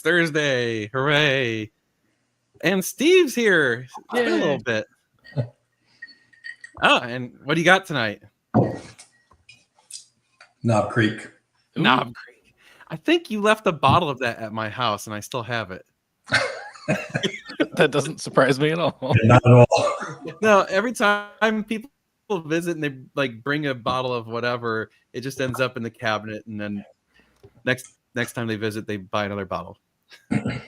Thursday. Hooray. And Steve's here. It's been a little bit. Oh, and what do you got tonight? Knob Creek. Knob Creek. I think you left a bottle of that at my house, and I still have it. That doesn't surprise me at all. Not at all. No, every time people visit and they like bring a bottle of whatever, it just ends up in the cabinet, and then next time they visit, they buy another bottle. If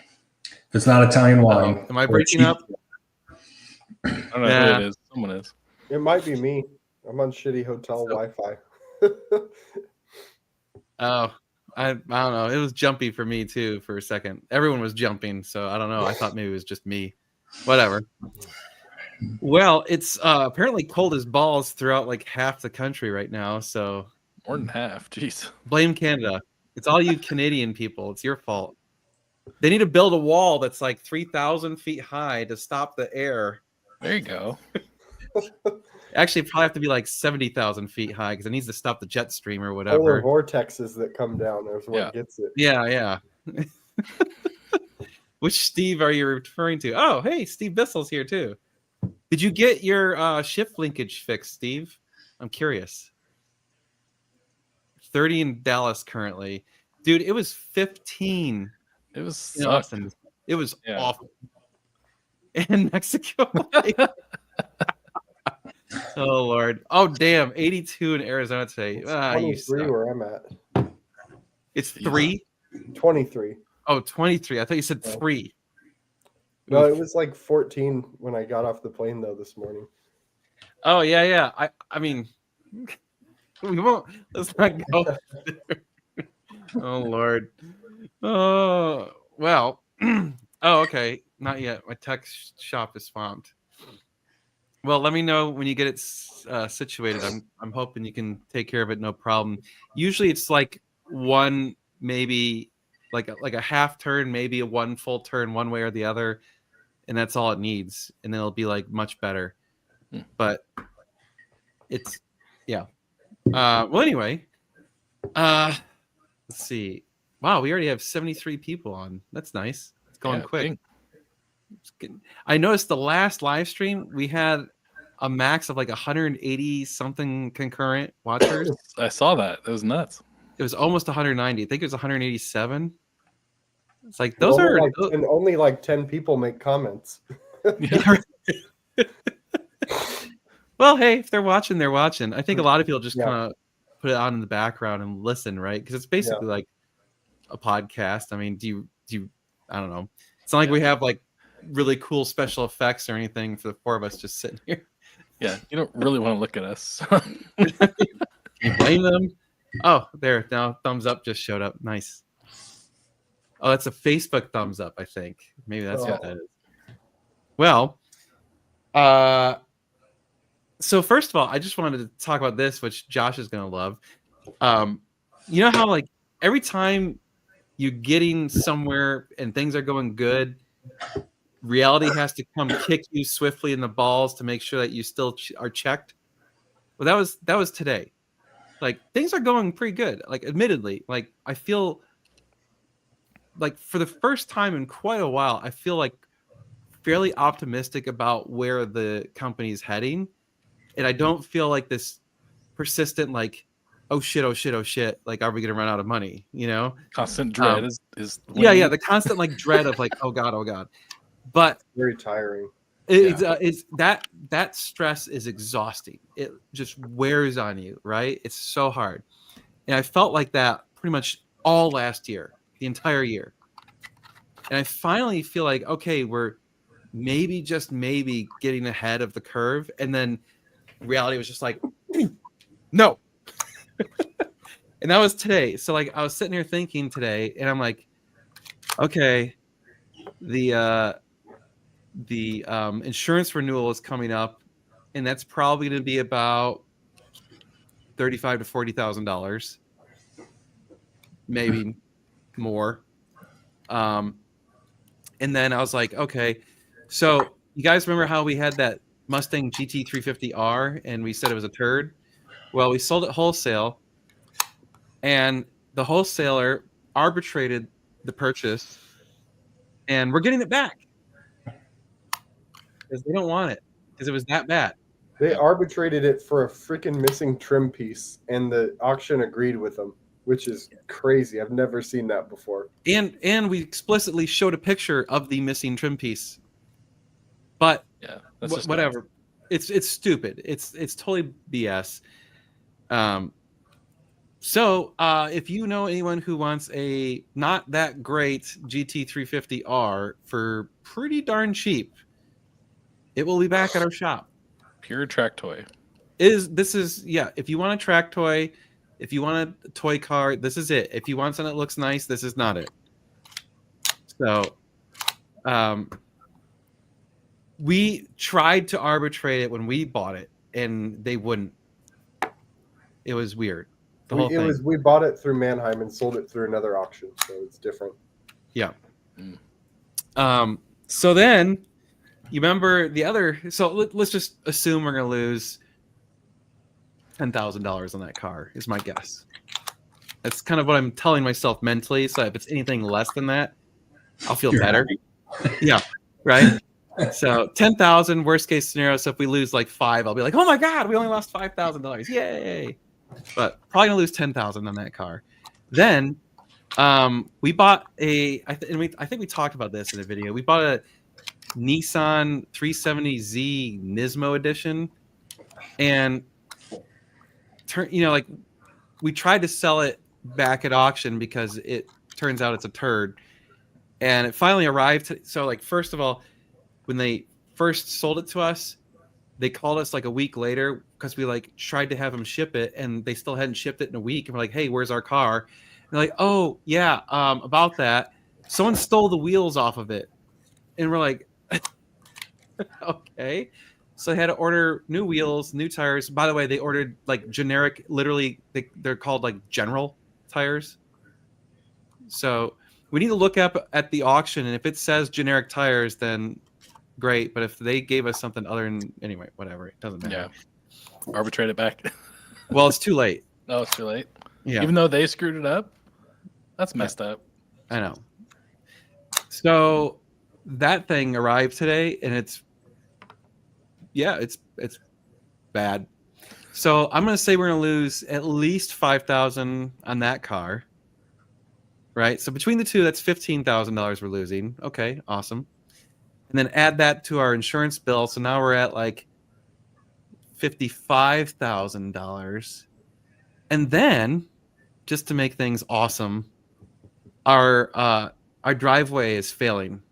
it's not Italian wine. Am I breaking up? I don't know who it is. Someone is. It might be me. I'm on shitty hotel Wi-Fi. Oh, I don't know. It was jumpy for me too for a second. Everyone was jumping, so I don't know. I thought maybe it was just me. Whatever. Well, it's apparently cold as balls throughout like half the country right now. So More than half. Jeez. blame Canada. It's all you Canadian people. It's your fault. They need to build a wall that's like 3,000 feet high to stop the air. There you go. Actually, it probably have to be like 70,000 feet high because it needs to stop the jet stream or Polar whatever. vortexes that come down. There's what gets it. Yeah. Which Steve are you referring to? Oh, hey, Steve Bissell's here too. Did you get your shift linkage fixed, Steve? I'm curious. 30 in Dallas currently. Dude, it was 15 It was in Austin. It was awful. In Mexico. Oh, Lord. Oh, damn. 82 in Arizona today. It's 23 where I'm at. It's 3? 23. Oh, 23. I thought you said 3. No, it was like 14 when I got off the plane, though, this morning. Oh, yeah. I mean, we won't. Let's not go there. Oh, Lord. Oh, well. Oh, okay. Not yet. My tech shop is swamped. Well, let me know when you get it situated. I'm hoping you can take care of it, no problem. Usually it's like one, maybe like a half turn, maybe a one full turn one way or the other, and that's all it needs, and then it'll be like much better. But it's well, anyway, let's see. Wow, we already have 73 people on. That's nice. It's going quick. I noticed the last live stream we had a max of like 180 something concurrent watchers. I saw that. It was nuts. It was almost 190. I think it was 187. It's like those are and only like 10 people make comments. Well, hey, if they're watching, they're watching. I think a lot of people just kind of put it on in the background and listen, right? Because it's basically like a podcast. I mean, do you? I don't know. It's not like we have like really cool special effects or anything for the four of us just sitting here. Yeah, you don't really want to look at us. You blame them? Oh, there. Now thumbs up just showed up. Nice. Oh, that's a Facebook thumbs up, I think. Maybe that's what that is. Well, so first of all, I just wanted to talk about this, which Josh is going to love. You know how like every time you're getting somewhere and things are going good, reality has to come kick you swiftly in the balls to make sure that you still are checked. Well, that was today. Like things are going pretty good. Like admittedly, like I feel like for the first time in quite a while, I feel like fairly optimistic about where the company is heading. And I don't feel like this persistent, like, oh shit, like, are we going to run out of money? You know, constant dread is the constant like dread of like, oh god. But very tiring. It's that stress is exhausting. It just wears on you, right? It's so hard. And I felt like that pretty much all last year, the entire year. And I finally feel like, okay, we're maybe getting ahead of the curve. And then reality was just like, no. And that was today. So like I was sitting here thinking today, and I'm like, okay, the insurance renewal is coming up, and that's probably going to be about $35,000 to $40,000, maybe more. And then I was like, okay, so you guys remember how we had that Mustang GT350R and we said it was a turd? Well, we sold it wholesale, and the wholesaler arbitrated the purchase and we're getting it back because they don't want it because it was that bad. They arbitrated it for a freaking missing trim piece, and the auction agreed with them, which is crazy. I've never seen that before. And we explicitly showed a picture of the missing trim piece. But Yeah, that's just whatever. It's stupid. It's totally BS. So if you know anyone who wants a not that great GT350R for pretty darn cheap, it will be back at our shop. pure track toy. This is if you want a track toy, if you want a toy car, this is it. If you want something that looks nice, this is not it. So we tried to arbitrate it when we bought it, and they wouldn't. It was weird. The whole thing. We bought it through Mannheim and sold it through another auction, so it's different. Yeah. So then, you remember the other? So let's just assume we're gonna lose $10,000 on that car. Is my guess. That's kind of what I'm telling myself mentally. So if it's anything less than that, I'll feel better. Yeah. Right. So 10,000 worst case scenario. So if we lose like 5, I'll be like, oh my god, we only lost $5,000. Yay! But probably gonna lose 10,000 on that car. Then we bought I think we talked about this in a video. We bought a Nissan 370Z Nismo edition, and we tried to sell it back at auction because it turns out it's a turd, and it finally arrived. So like, first of all, when they first sold it to us, they called us like a week later because we like tried to have them ship it, and they still hadn't shipped it in a week. And we're like, hey, where's our car? And they're like, oh yeah, about that, someone stole the wheels off of it. And we're like, okay. So they had to order new wheels, new tires. By the way, they ordered like generic, literally they're called like general tires. So we need to look up at the auction, and if it says generic tires, then great. But if they gave us something other than, anyway, whatever, it doesn't matter. Yeah. Arbitrate it back. Well, it's too late. Oh, it's too late. Yeah. Even though they screwed it up, that's messed up. I know. So that thing arrived today, and it's bad. So I'm gonna say we're gonna lose at least 5,000 on that car. Right. So between the two, that's $15,000 we're losing. Okay, awesome. And then add that to our insurance bill. So now we're at like $55,000. And then, just to make things awesome, our driveway is failing.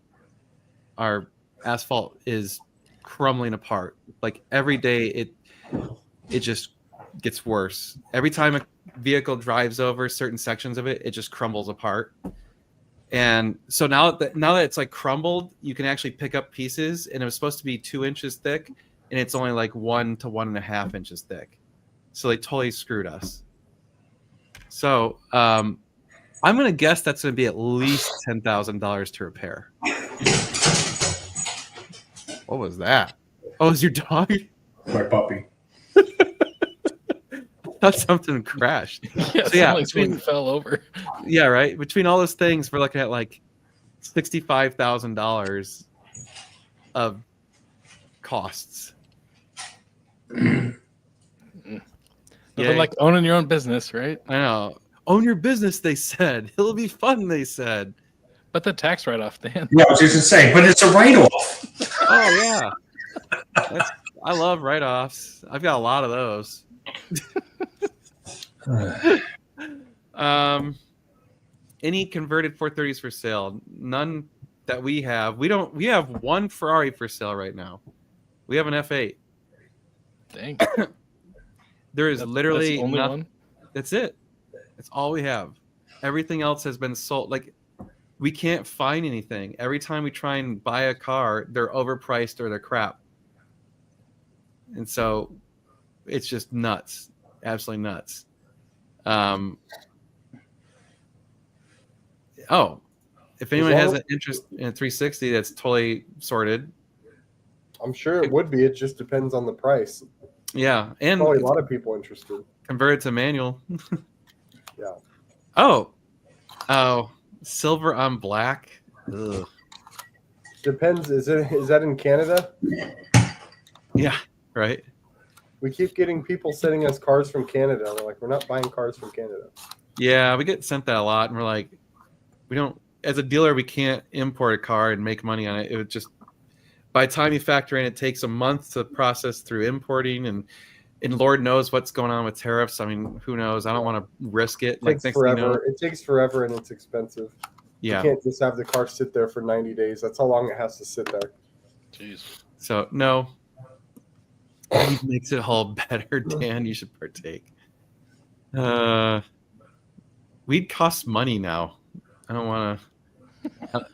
Our asphalt is crumbling apart. Like every day, it just gets worse. Every time a vehicle drives over certain sections of it, it just crumbles apart. And so now that it's like crumbled, you can actually pick up pieces, and it was supposed to be 2 inches thick, and it's only like 1 to 1.5 inches thick. So they totally screwed us. So I'm gonna guess that's gonna be at least $10,000 to repair. What was that? Oh, is your dog? My puppy. Thought something crashed. Yeah, So, yeah, like something fell over. Yeah, right. Between all those things, we're looking at like $65,000 of costs. Nothing Yeah. like owning your own business, right? I know. Own your business, they said. It'll be fun, they said. But the tax write-off, Dan. Yeah, I was just gonna say, but it's a write-off. Oh yeah. I love write-offs. I've got a lot of those. Any converted 430s for sale? None that we have. We have one Ferrari for sale right now. We have an F8. Dang. There is literally that's the only nothing. one? That's it. That's all we have. Everything else has been sold. Like, we can't find anything. Every time we try and buy a car, they're overpriced or they're crap. And so it's just nuts. Absolutely nuts. If anyone has an interest in a 360, that's totally sorted. I'm sure it would be. It just depends on the price. Yeah, and Probably a lot of people interested. converted to manual. Yeah. Oh, silver on black. Ugh. Depends. Is that in Canada? Yeah, right. We keep getting people sending us cars from Canada. We're like, we're not buying cars from Canada. Yeah, we get sent that a lot, and we're like, we don't. As a dealer, we can't import a car and make money on it. It would just, by the time you factor in, it takes a month to process through importing, and Lord knows what's going on with tariffs. I mean, who knows? I don't want to risk it. It takes forever. It takes forever, and it's expensive. Yeah. You can't just have the car sit there for 90 days. That's how long it has to sit there. Jeez. So no. It makes it all better, Dan. You should partake. Weed costs money now. I don't want to.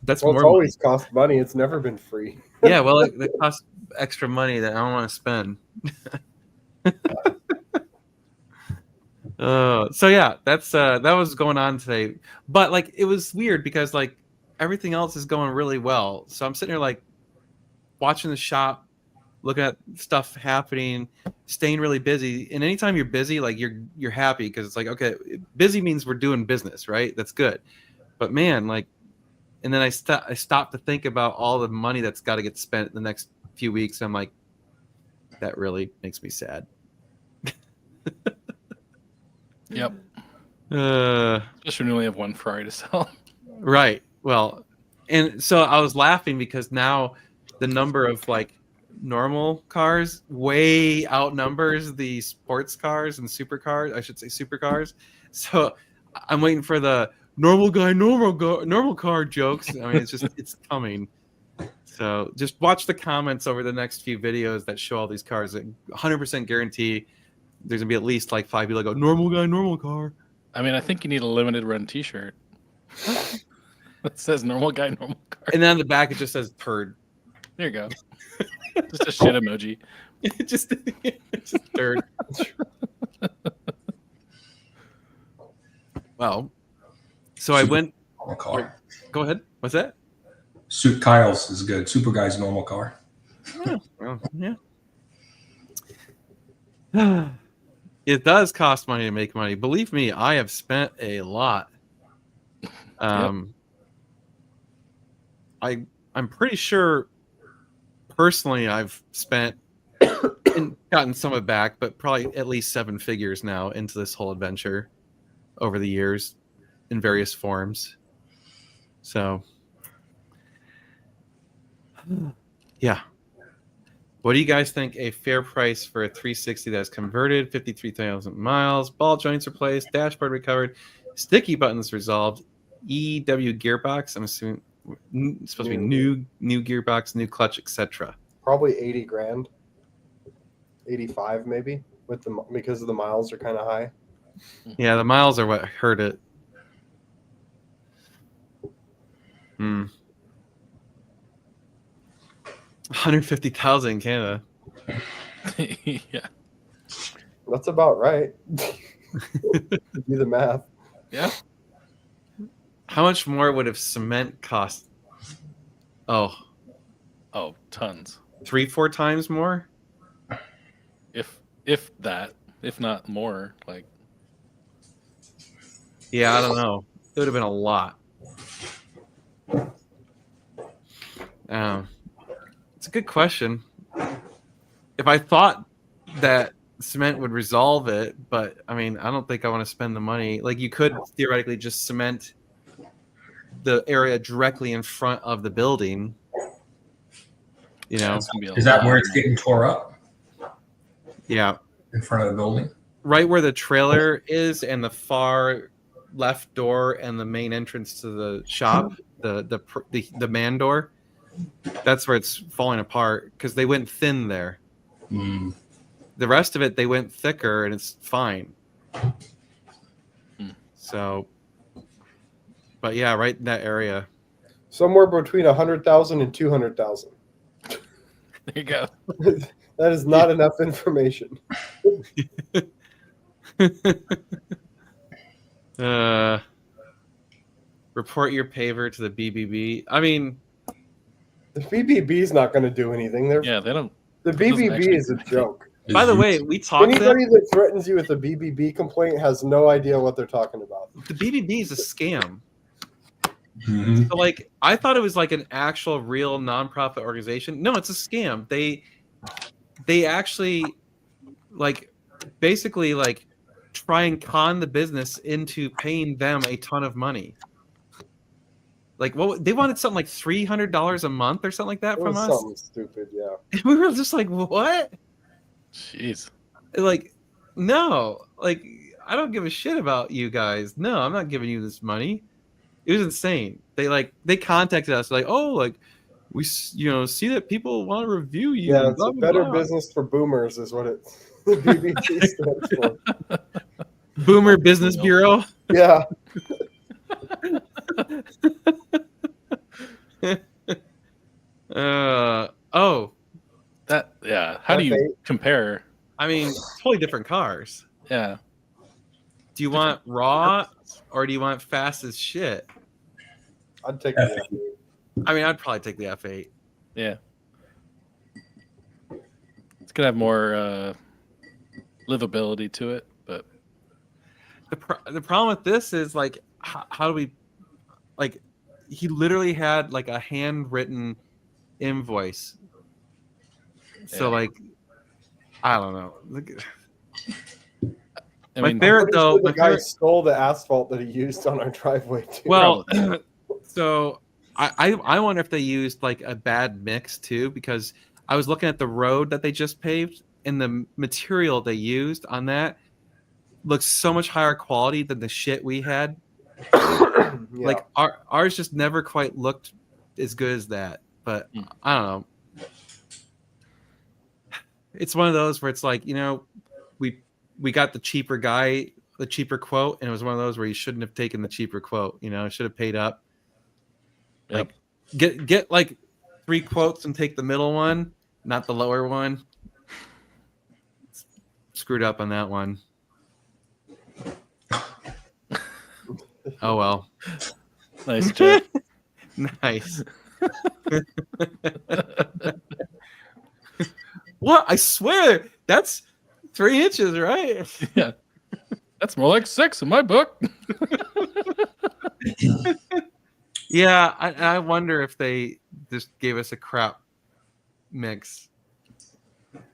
That's Well, more. it's always cost money. It's never been free. Yeah, well, it costs extra money that I don't want to spend. So yeah, that was going on today. But like, it was weird because like everything else is going really well. So I'm sitting here like watching the shop, looking at stuff happening, staying really busy. And anytime you're busy, like you're happy because it's like, okay, busy means we're doing business, right? That's good. But man, like, and then I stopped to think about all the money that's got to get spent in the next few weeks. I'm like, that really makes me sad. Yep. Especially when we only have one Ferrari to sell. Right. Well, and so I was laughing because now the number of like normal cars way outnumbers the sports cars and supercars. I should say supercars. So I'm waiting for the normal car jokes. I mean, it's coming. So just watch the comments over the next few videos that show all these cars. 100% guarantee there's gonna be at least like 5 people that go normal car. I mean, I think you need a limited run T-shirt that says normal guy, normal car. And then on the back it just says turd. There you go. Just a shit emoji. just turd. Well, so I went. Normal car. Go ahead. What's that? Suit Kyle's is good. Super Guy's normal car. Oh, well, yeah. It does cost money to make money. Believe me, I have spent a lot. I'm pretty sure personally I've spent and gotten some of it back, but probably at least 7 figures now into this whole adventure over the years in various forms. So yeah. What do you guys think a fair price for a 360 that's converted, 53,000 miles, ball joints replaced, dashboard recovered, sticky buttons resolved, EW gearbox? I'm assuming it's supposed to be new gearbox, new clutch, etc. Probably 80 grand, 85 maybe, because of the miles are kind of high. Yeah, the miles are what hurt it. 150,000 in Canada. Yeah. That's about right. Do the math. Yeah. How much more would have cement cost? Oh, tons. 3-4 times more? If that, if not more, like. Yeah, I don't know. It would have been a lot. It's a good question. If I thought that cement would resolve it, but I mean, I don't think I want to spend the money. Like, you could theoretically just cement the area directly in front of the building. You know, Is that where it's getting tore up? Yeah. In front of the building? Right where the trailer is and the far left door and the main entrance to the shop, the man door. That's where it's falling apart because they went thin there. The rest of it, they went thicker and it's fine. So, but yeah, right in that area. Somewhere between 100,000 and 200,000. There you go. That is not enough information. Report your paver to the BBB. I mean, the BBB is not going to do anything. They don't. The BBB is a joke. By the way, we talked. Anybody that threatens you with a BBB complaint has no idea what they're talking about. The BBB is a scam. Mhm. So like I thought it was like an actual real nonprofit organization. No, it's a scam. They actually like basically like try and con the business into paying them a ton of money. Like what they wanted something like $300 a month or something like that It from was us. something stupid, yeah. And we were just like, what? Jeez. Like, no, like I don't give a shit about you guys. No, I'm not giving you this money. It was insane. They contacted us like, oh, like we see that people want to review you Yeah, and it's blah a blah better blah. business for boomers, is what it the BBC stands for. Boomer Business Bureau. Yeah, Oh, That How do you F8. compare? I mean, totally different cars. Yeah. Do you want raw or do you want fast as shit? I'd take the F8. I mean, I'd probably take the F8. Yeah. It's gonna have more livability to it, but The problem with this is like, how do we, like, he literally had like a handwritten invoice. So Yeah. like, I don't know. I My mean, favorite Pretty though, sure the my guy favorite, stole the asphalt that he used on our driveway too. well, so I wonder if they used like a bad mix too, because I was looking at the road that they just paved and the material they used on that looks so much higher quality than the shit we had. Yeah. Like ours just never quite looked as good as that. But Hmm. I don't know. It's one of those where it's like, we got the cheaper guy, the cheaper quote, and it was one of those where you shouldn't have taken the cheaper quote. Should have paid up. Yep. Like get like 3 quotes and take the middle one, not the lower one. Screwed up on that one. Oh well. nice, Jeff. Nice. What? I swear that's 3 inches, right? Yeah. That's more like 6 in my book. Yeah, I wonder if they just gave us a crap mix.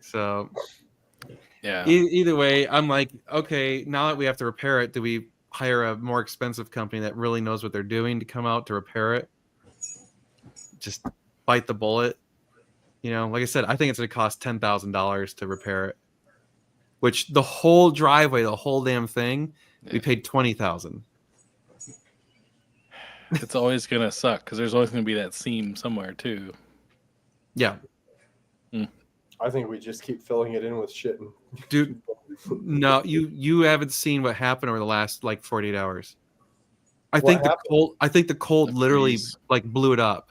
So Yeah. either way, I'm like, okay, now that we have to repair it, do we hire a more expensive company that really knows what they're doing to come out to repair it? Just bite the bullet. Like I said, I think it's going to cost $10,000 to repair it. Which the whole driveway, the whole damn thing, we paid $20,000. It's always gonna suck because there's always gonna be that seam somewhere too. Yeah, I think we just keep filling it in with shit. dude. No, you haven't seen what happened over the last like 48 hours. I think the cold The literally freeze. like blew it up.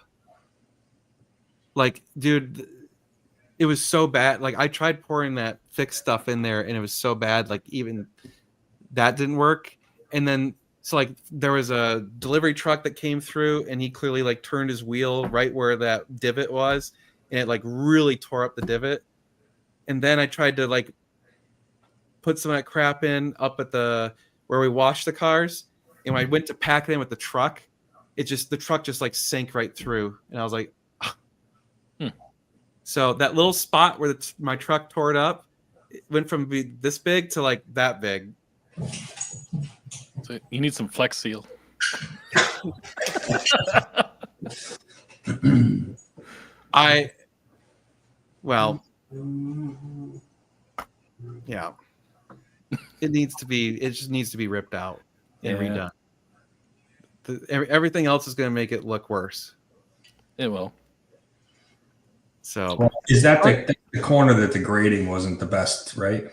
Like, dude, it was so bad. Like I tried pouring that thick stuff in there and it was so bad. Like even that didn't work. And then so like there was a delivery truck that came through and he clearly like turned his wheel right where that divot was and it like really tore up the divot. And then I tried to like put some of that crap in up at the where we wash the cars. And when I went to pack it in with the truck, the truck just like sank right through. And I was like, So that little spot where my truck tore it up, it went from this big to like that big. So you need some Flex Seal. Yeah. It just needs to be ripped out and redone. Everything else is going to make it look worse. It will. So Is that the corner that the grading wasn't the best, right?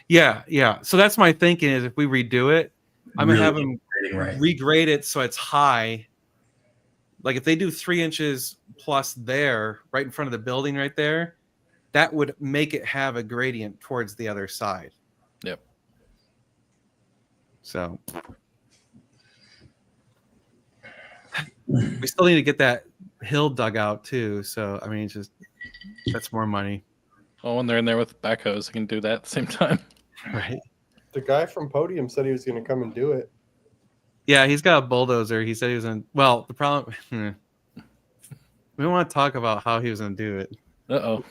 yeah. So that's my thinking is if we redo it, I'm gonna have them Grading right. regrade it so it's high. Like if they do 3 inches plus there, right in front of the building, right there, that would make it have a gradient towards the other side. Yep. So we still need to get that hill dug out too. So I mean, it's just that's more money, Well, when they're in there with backhoes, they can do that at the same time. right? The guy from Podium said he was going to come and do it. Yeah, he's got a bulldozer. He said he was in. Well, the problem. We don't want to talk about how he was going to do it. Uh-oh.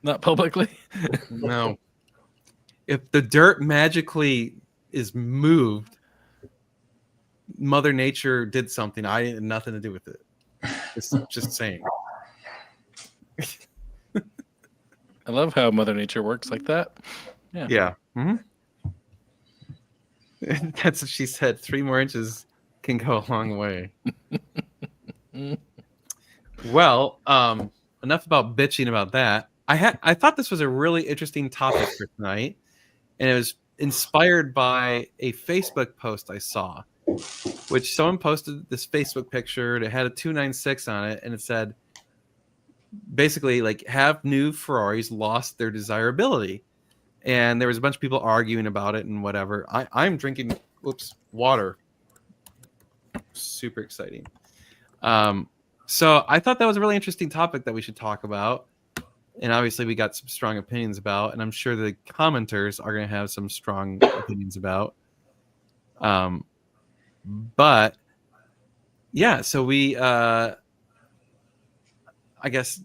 Not publicly. No. If the dirt magically is moved, Mother Nature did something. I had nothing to do with it. Just saying. I love how Mother Nature works like that. Yeah. Yeah. Mm-hmm. That's what she said. 3 more inches can go a long way. Well, enough about bitching about that. I thought this was a really interesting topic for tonight, and it was inspired by a Facebook post I saw, which someone posted this Facebook picture. It had a 296 on it, and it said, basically, like, have new Ferraris lost their desirability? And there was a bunch of people arguing about it and whatever. I'm drinking water. Super exciting. So I thought that was a really interesting topic that we should talk about. And obviously we got some strong opinions about, and I'm sure the commenters are going to have some strong opinions about. But yeah, so we, I guess,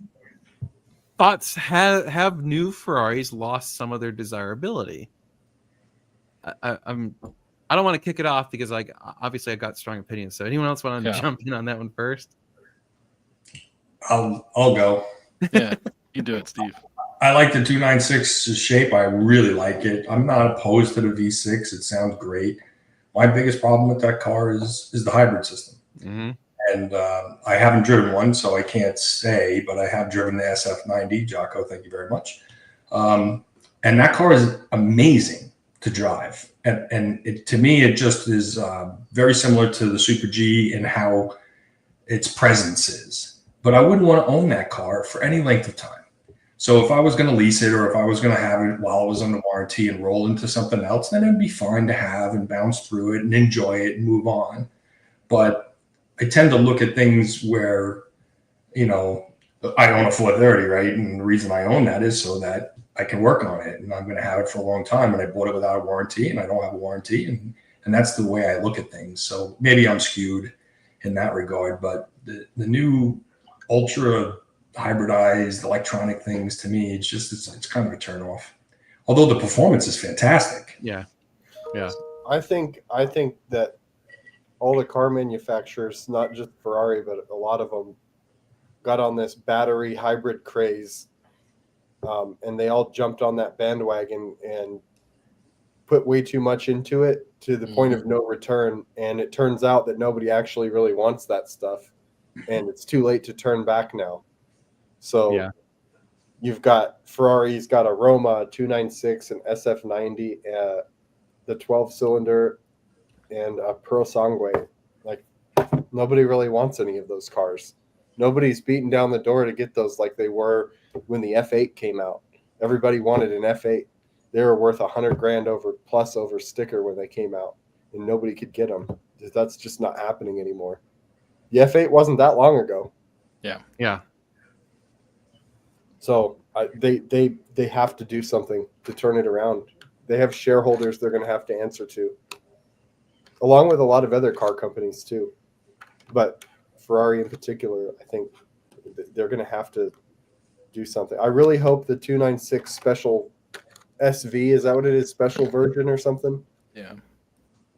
thoughts have new Ferraris lost some of their desirability? I don't want to kick it off because, like, obviously I've got strong opinions. So anyone else want to jump in on that one first? I'll go. Yeah, you do it, Steve. I like the 296 shape. I really like it. I'm not opposed to the V6. It sounds great. My biggest problem with that car is the hybrid system. Mm-hmm. And I haven't driven one, so I can't say, but I have driven the SF90. Jocko, thank you very much. And that car is amazing to drive. And to me, it just is very similar to the Super G in how its presence is. But I wouldn't want to own that car for any length of time. So if I was going to lease it, or if I was going to have it while I was under warranty and roll into something else, then it'd be fine to have and bounce through it and enjoy it and move on. But I tend to look at things where, I own a 430, right? And the reason I own that is so that I can work on it, and I'm going to have it for a long time. And I bought it without a warranty, and I don't have a warranty. And that's the way I look at things. So maybe I'm skewed in that regard, but the new ultra hybridized electronic things, to me, it's kind of a turn off. Although the performance is fantastic. Yeah. I think that all the car manufacturers, not just Ferrari, but a lot of them, got on this battery hybrid craze, and they all jumped on that bandwagon and put way too much into it to the point of no return. And it turns out that nobody actually really wants that stuff, and it's too late to turn back now. So yeah. You've got Ferrari's got a Roma, 296, an SF90, the 12-cylinder, and a Pro Sangue. Like, nobody really wants any of those cars. Nobody's beating down the door to get those like they were when the F8 came out. Everybody wanted an F8. They were worth $100,000 over sticker when they came out, and nobody could get them. That's just not happening anymore. The F8 wasn't that long ago. Yeah. So they have to do something to turn it around. They have shareholders they're going to have to answer to, along with a lot of other car companies too. But Ferrari in particular, I think they're going to have to do something. I really hope the 296 special SV, is that what it is, special version or something? Yeah.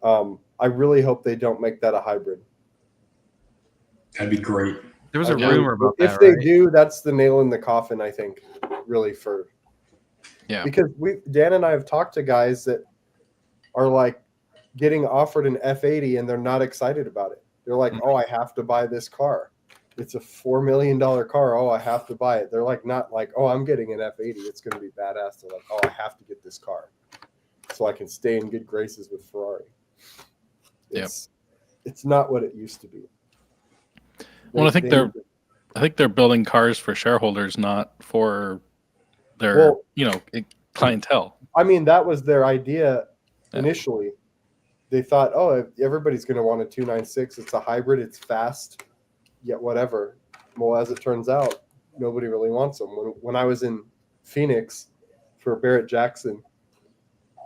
I really hope they don't make that a hybrid. That'd be great. There was a rumor about that. If they do, that's the nail in the coffin, I think, really, because Dan and I have talked to guys that are like getting offered an F80 and they're not excited about it. They're like, oh, I have to buy this car. It's a $4 million car. Oh, I have to buy it. They're like, not like, oh, I'm getting an F80. It's going to be badass. They're like, oh, I have to get this car so I can stay in good graces with Ferrari. It's not what it used to be. Well, I think they're building cars for shareholders, not for their clientele. I mean, that was their idea initially. They thought, oh, everybody's going to want a 296. It's a hybrid. It's fast, yet whatever. Well, as it turns out, nobody really wants them. When I was in Phoenix for Barrett Jackson,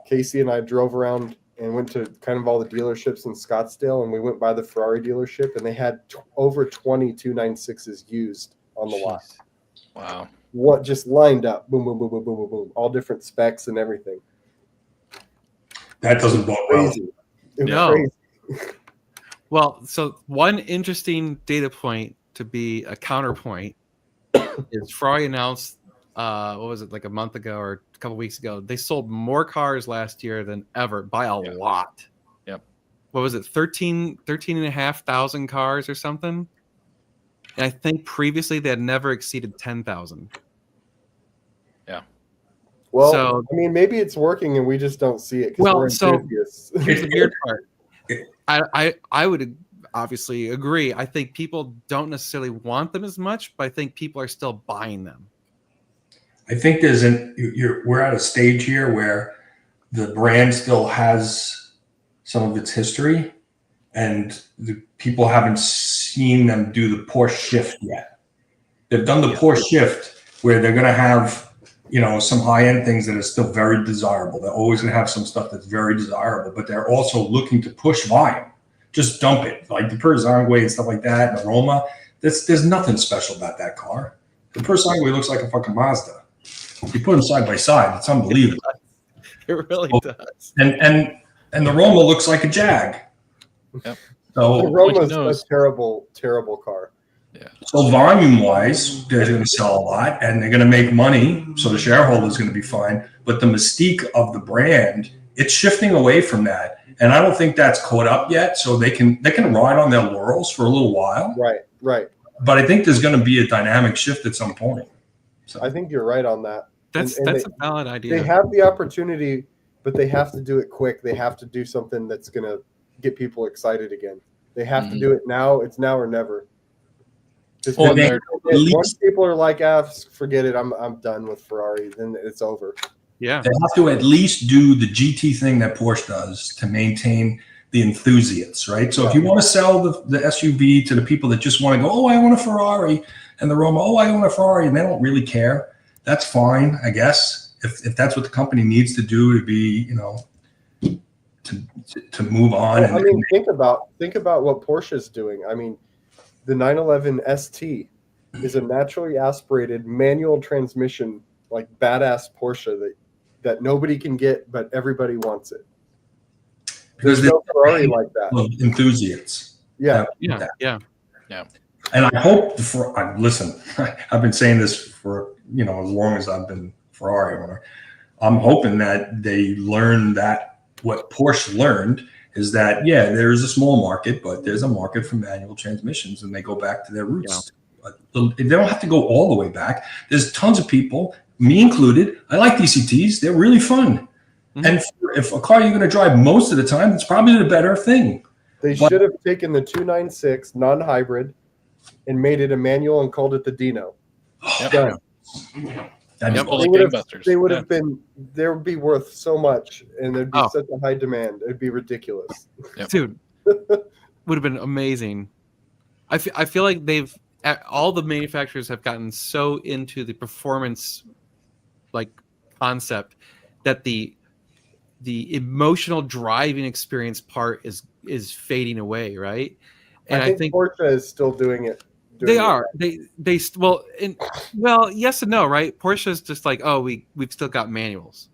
Casey and I drove around and went to kind of all the dealerships in Scottsdale, and we went by the Ferrari dealership, and they had over 20 296s used on the lot. Jeez. Wow. What just lined up, boom, boom, boom, boom, boom, boom, boom, all different specs and everything. That doesn't bode well. Crazy. It was No. crazy. Well, so one interesting data point to be a counterpoint is Ferrari announced, what was it, like a month ago or a couple weeks ago, they sold more cars last year than ever by a lot. Yep. What was it, 13,500 cars or something? And I think previously they had never exceeded 10,000. Well, So- I mean, maybe it's working and we just don't see it because Well, we're so- enthusiasts. Here's the weird part. I would obviously agree. I think people don't necessarily want them as much, but I think people are still buying them. I think we're at a stage here where the brand still has some of its history, and the people haven't seen them do the Porsche shift yet. They've done the Porsche shift where they're going to have, some high-end things that are still very desirable. They're always going to have some stuff that's very desirable, but they're also looking to push volume. Just dump it, like the Purzangue and stuff like that, and the Roma. There's nothing special about that car. The Purzangue looks like a fucking Mazda. You put them side by side, it's unbelievable. It really does. And the Roma looks like a Jag. Yep. The So, Roma's knows. a terrible, terrible car. so volume-wise, they're going to sell a lot, and they're going to make money. So the shareholder's going to be fine. But the mystique of the brand, it's shifting away from that, and I don't think that's caught up yet. So they can ride on their laurels for a little while. Right. But I think there's going to be a dynamic shift at some point. I think you're right on that. That's And a valid idea. They have the opportunity, but they have to do it quick. They have to do something that's going to get people excited again. They have to do it now. It's now or never. Just Or they're- once people are like, forget it, I'm done with Ferrari, then it's over. Yeah. They have to at least do the GT thing that Porsche does to maintain the enthusiasts, right? So if you want to sell the SUV to the people that just want to go, oh, I want a Ferrari, and the Roma, oh, I want a Ferrari, and they don't really care, that's fine, I guess. If that's what the company needs to do to be, to move on. I mean, think about what Porsche's doing. I mean, the 911 ST is a naturally aspirated manual transmission, like badass Porsche that nobody can get, but everybody wants it. because There's no Ferrari like that. enthusiasts. Yeah, Yeah. And I hope listen, I've been saying this for, as long as I've been Ferrari owner. I'm hoping that they learn that what Porsche learned is that, there is a small market, but there's a market for manual transmissions, and they go back to their roots. But they don't have to go all the way back. There's tons of people, me included. I like DCTs. They're really fun. Mhm. And if a car you're going to drive most of the time, it's probably the better thing. they should have taken the 296 non-hybrid and made it a manual and called it the Dino. Yep. Done. That's Yep. All They the would have- gangbusters. They would Yeah. have been. They would be worth so much, and there'd be Oh. such a high demand. It'd be ridiculous. Yep. Dude, would have been amazing. I feel like all the manufacturers have gotten so into the performance concept that the emotional driving experience part is fading away, right? And I think Porsche is still doing it. they are. Well, yes and no, right? Porsche is just like, oh, we've still got manuals,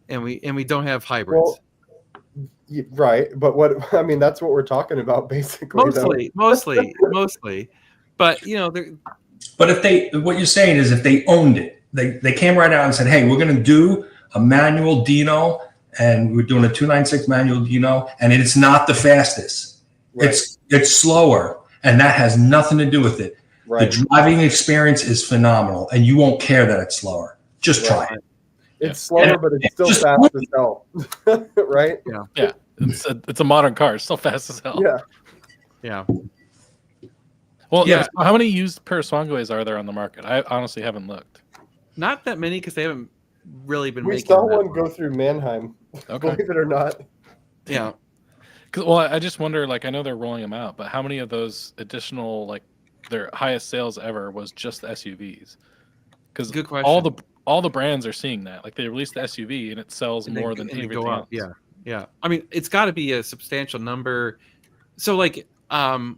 and we don't have hybrids. Well, right, but that's what we're talking about, basically. though. mostly. But But what you're saying is if they owned it, they came right out and said, hey, we're going to do a manual Dino, and we're doing a 296 manual Dino, and it's not the fastest. Right, It's slower, and that has nothing to do with it. right. The driving experience is phenomenal, and you won't care that it's slower. Just try it. It's slower, but it's still Just- fast as hell. Right? Yeah, it's a modern car. It's still fast as hell. Yeah. yeah. Well, Yeah. how many used Purzangues are there on the market? I honestly haven't looked. Not that many because they haven't really been We making saw that one much. go through Mannheim, Okay. believe it or not. Yeah. Well, I just wonder. I know they're rolling them out, but how many of those additional, their highest sales ever was just the SUVs? Because Good question. all the brands are seeing that. Like they released the SUV and it sells And they- more than and they everything go else. up. Yeah. Yeah. I mean, it's got to be a substantial number. So like, I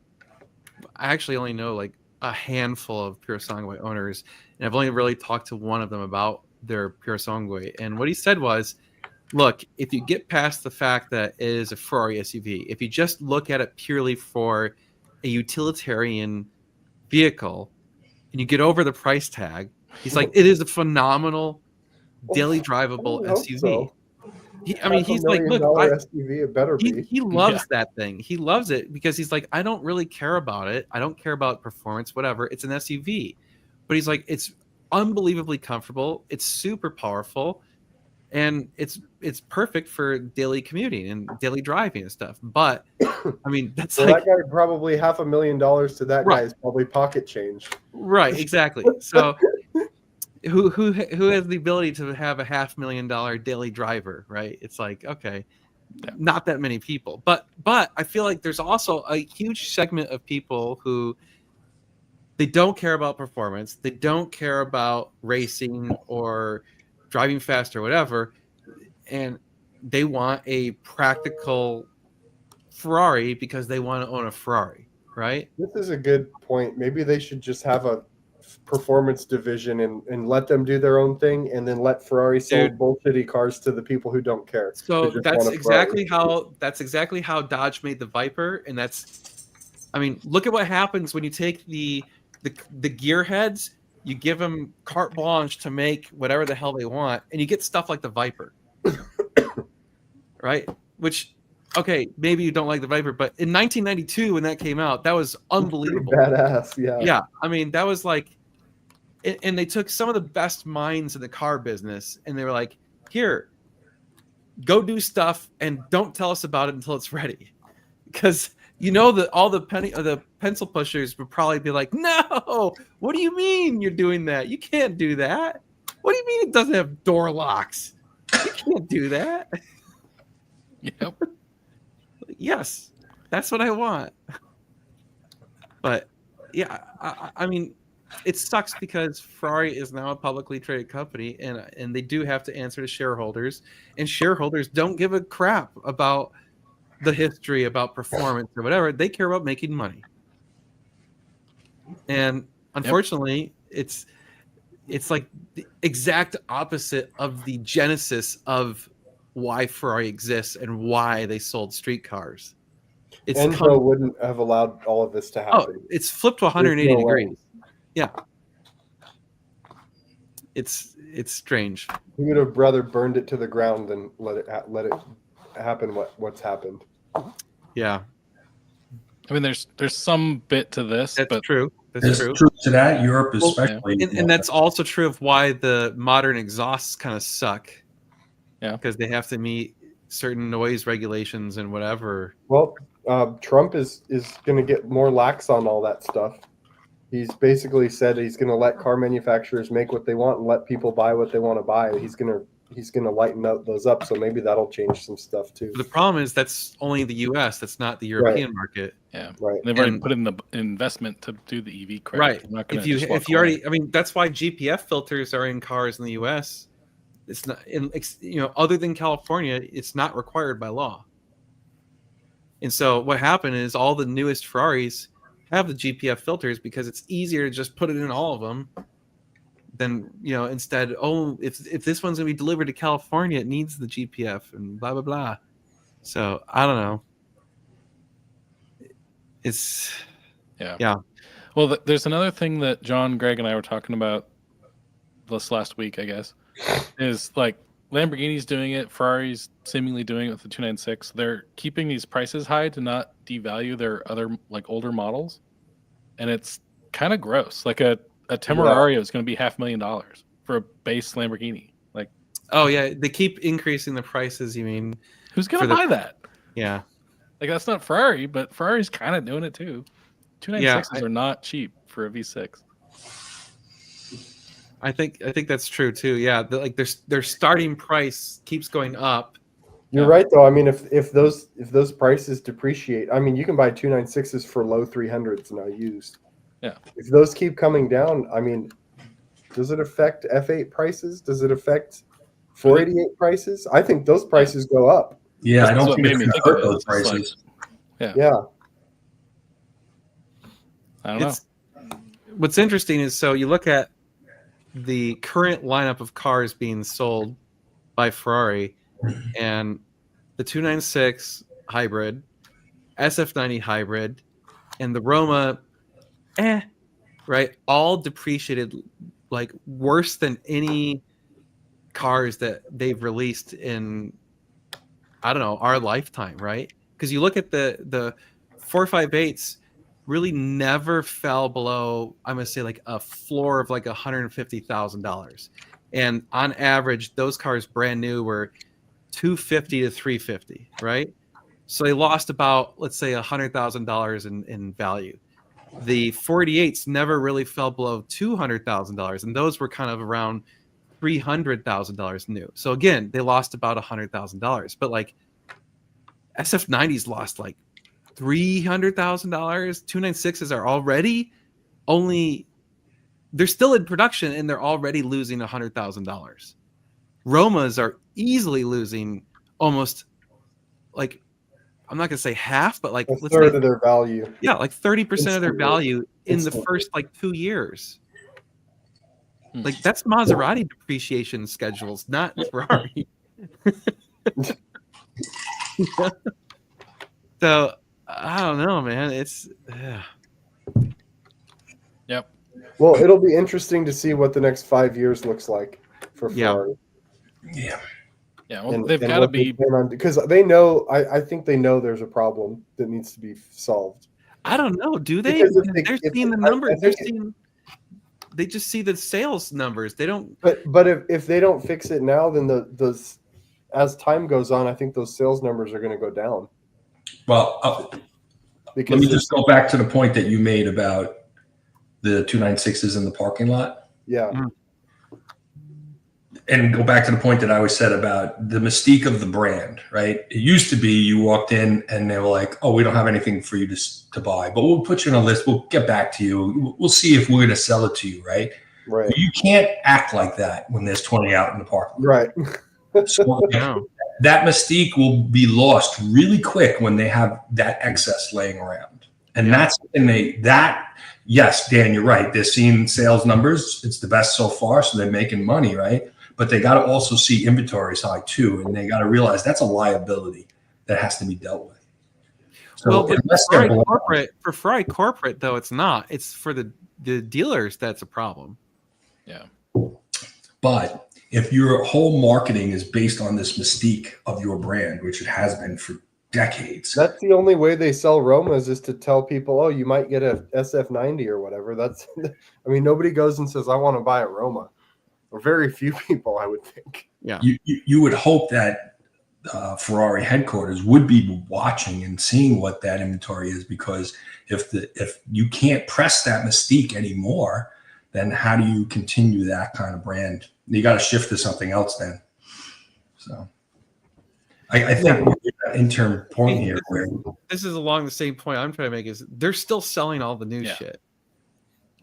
actually only know like a handful of Pure Sangway owners, and I've only really talked to one of them about their Pure Sangway. And what he said was, look, if you get past the fact that it is a Ferrari SUV, if you just look at it purely for a utilitarian vehicle, and you get over the price tag, he's like, it is a phenomenal daily drivable I hope SUV. so. I mean, he's like, look, SUV, it better be. he loves that thing. He loves it because he's like, I don't really care about it. I don't care about performance, whatever. It's an SUV. But he's like, it's unbelievably comfortable. It's super powerful. And it's perfect for daily commuting and daily driving and stuff. But I mean, that's So like that guy probably $500,000 to that Right. guy's probably pocket change. right, exactly. So who has the ability to have a $500,000 daily driver, right? It's like, okay, not that many people. But I feel like there's also a huge segment of people who they don't care about performance, they don't care about racing or driving fast or whatever, and they want a practical Ferrari because they want to own a Ferrari, right? This is a good point. Maybe they should just have a performance division and let them do their own thing, and then let Ferrari sell Dude. bullshitty cars to the people who don't care. So who just that's want a Ferrari. exactly how Dodge made the Viper, and that's, I mean, look at what happens when you take the gearheads, you give them carte blanche to make whatever the hell they want, and you get stuff like the Viper, right? Which, okay, maybe you don't like the Viper, but in 1992 when that came out, that was unbelievable. Pretty badass, yeah. Yeah, I mean, that was like, and they took some of the best minds in the car business, and they were like, here, go do stuff and don't tell us about it until it's ready, because you know that all the pencil pushers would probably be like, no, what do you mean you're doing that? You can't do that. What do you mean it doesn't have door locks? You can't do that. Yep. Yes, that's what I want. But yeah, I mean, it sucks because Ferrari is now a publicly traded company, and they do have to answer to shareholders, and shareholders don't give a crap about the history, about performance or whatever. They care about making money. And unfortunately, it's like the exact opposite of the genesis of why Ferrari exists and why they sold street cars. Enzo wouldn't have allowed all of this to happen. It's flipped to 180 There's no way. degrees. Yeah. It's strange. He would have rather burned it to the ground than let it happen. What's happened? Yeah, I mean, there's some bit to this, that's but true. That's There's true. truth to that. Europe, Well, especially, And that's also true of why the modern exhausts kind of suck. Yeah. Because they have to meet certain noise regulations and whatever. Well, Trump is going to get more lax on all that stuff. He's basically said he's going to let car manufacturers make what they want and let people buy what they want to buy. He's going to lighten those up, so maybe that'll change some stuff too. But the problem is that's only the U.S. That's not the European market. yeah, Right. they've already And- put in the investment to do the EV credit. Right. They're not gonna If you just walk already, away. I mean, that's why GPF filters are in cars in the U.S. It's not other than California, it's not required by law. And so what happened is all the newest Ferraris have the GPF filters because it's easier to just put it in all of them than, instead, if this one's going to be delivered to California, it needs the GPF and blah, blah, blah. So I don't know. It's, Yeah. Well, there's another thing that John, Greg, and I were talking about this last week, I guess, is like Lamborghini's doing it, Ferrari's seemingly doing it with the 296. They're keeping these prices high to not devalue their other like older models, and it's kind of gross. Like a Temerario is going to be $500,000 for a base Lamborghini. Like, oh yeah, they keep increasing the prices. You mean, who's going For to the- buy that? yeah. Like, that's not Ferrari, but Ferrari's kind of doing it too. 296s Yeah, are not cheap for a V6. I think that's true too. Yeah, their starting price keeps going up. You're right, though. I mean, if those prices depreciate, I mean, you can buy 296s for low 300s now used. Yeah. If those keep coming down, I mean, does it affect F8 prices? Does it affect 488 prices? I think those prices go up. Yeah, I That's don't what think made it's me gonna think of hurt it. those It's just like, prices. Yeah. I don't know. It's what's interesting is so you look at the current lineup of cars being sold by Ferrari and the 296 hybrid, SF90 hybrid, and the Roma, right? All depreciated like worse than any cars that they've released in I don't know our lifetime, right? Because you look at the 458s really never fell below I'm gonna say like a floor of like $150,000, and on average those cars brand new were 250 to 350, right? So they lost about let's say $100,000 in value. The 48s never really fell below $200,000, and those were kind of around $300,000 new. So again, they lost about $100,000. But like SF90s lost like $300,000. 296s are already only they're still in production and they're already losing $100,000. Romas are easily losing almost like I'm not gonna say half, but like A let's third say of their value. yeah, like 30% of their Instantly. value in the Instantly. first like 2 years. Hmm. Like that's Maserati depreciation schedules, not Ferrari. So I don't know, man. It's Yep. Well, it'll be interesting to see what the next 5 years looks like for Yeah. Ferrari. Yeah. Yeah. Well, they've got to what they be. plan on, because they know. I think they know there's a problem that needs to be solved. I don't know. Do they? Because They're if seeing the I numbers. think They just see the sales numbers. They don't. But if they don't fix it now, then those as time goes on, I think those sales numbers are going to go down. Well, Because let me just go back to the point that you made about the 296s in the parking lot. yeah, And go back to the point that I always said about the mystique of the brand, right? It used to be you walked in and they were like, oh, we don't have anything for you to buy, but we'll put you on a list. We'll get back to you. We'll see if we're going to sell it to you, right? right, You can't act like that when there's 20 out in the parking lot. right. So No. that mystique will be lost really quick when they have that excess laying around. And Yeah. that's something yes, Dan, you're right. They're seeing sales numbers. It's the best so far. So they're making money, right? But they got to also see inventories high too. And they got to realize that's a liability that has to be dealt with. So Well, but unless they're for Ferrari corporate though, it's not. It's for the dealers that's a problem. Yeah. But if your whole marketing is based on this mystique of your brand, which it has been for decades, That's the only way they sell Romas is to tell people, oh, you might get a SF90 or whatever. That's, I mean, nobody goes and says, I want to buy a Roma. Or very few people, I would think. Yeah. you would hope that Ferrari headquarters would be watching and seeing what that inventory is, because if you can't press that mystique anymore, then how do you continue that kind of brand? You got to shift to something else then. So I think we're at an interim point here where This is along the same point I'm trying to make is they're still selling all the new Yeah. shit.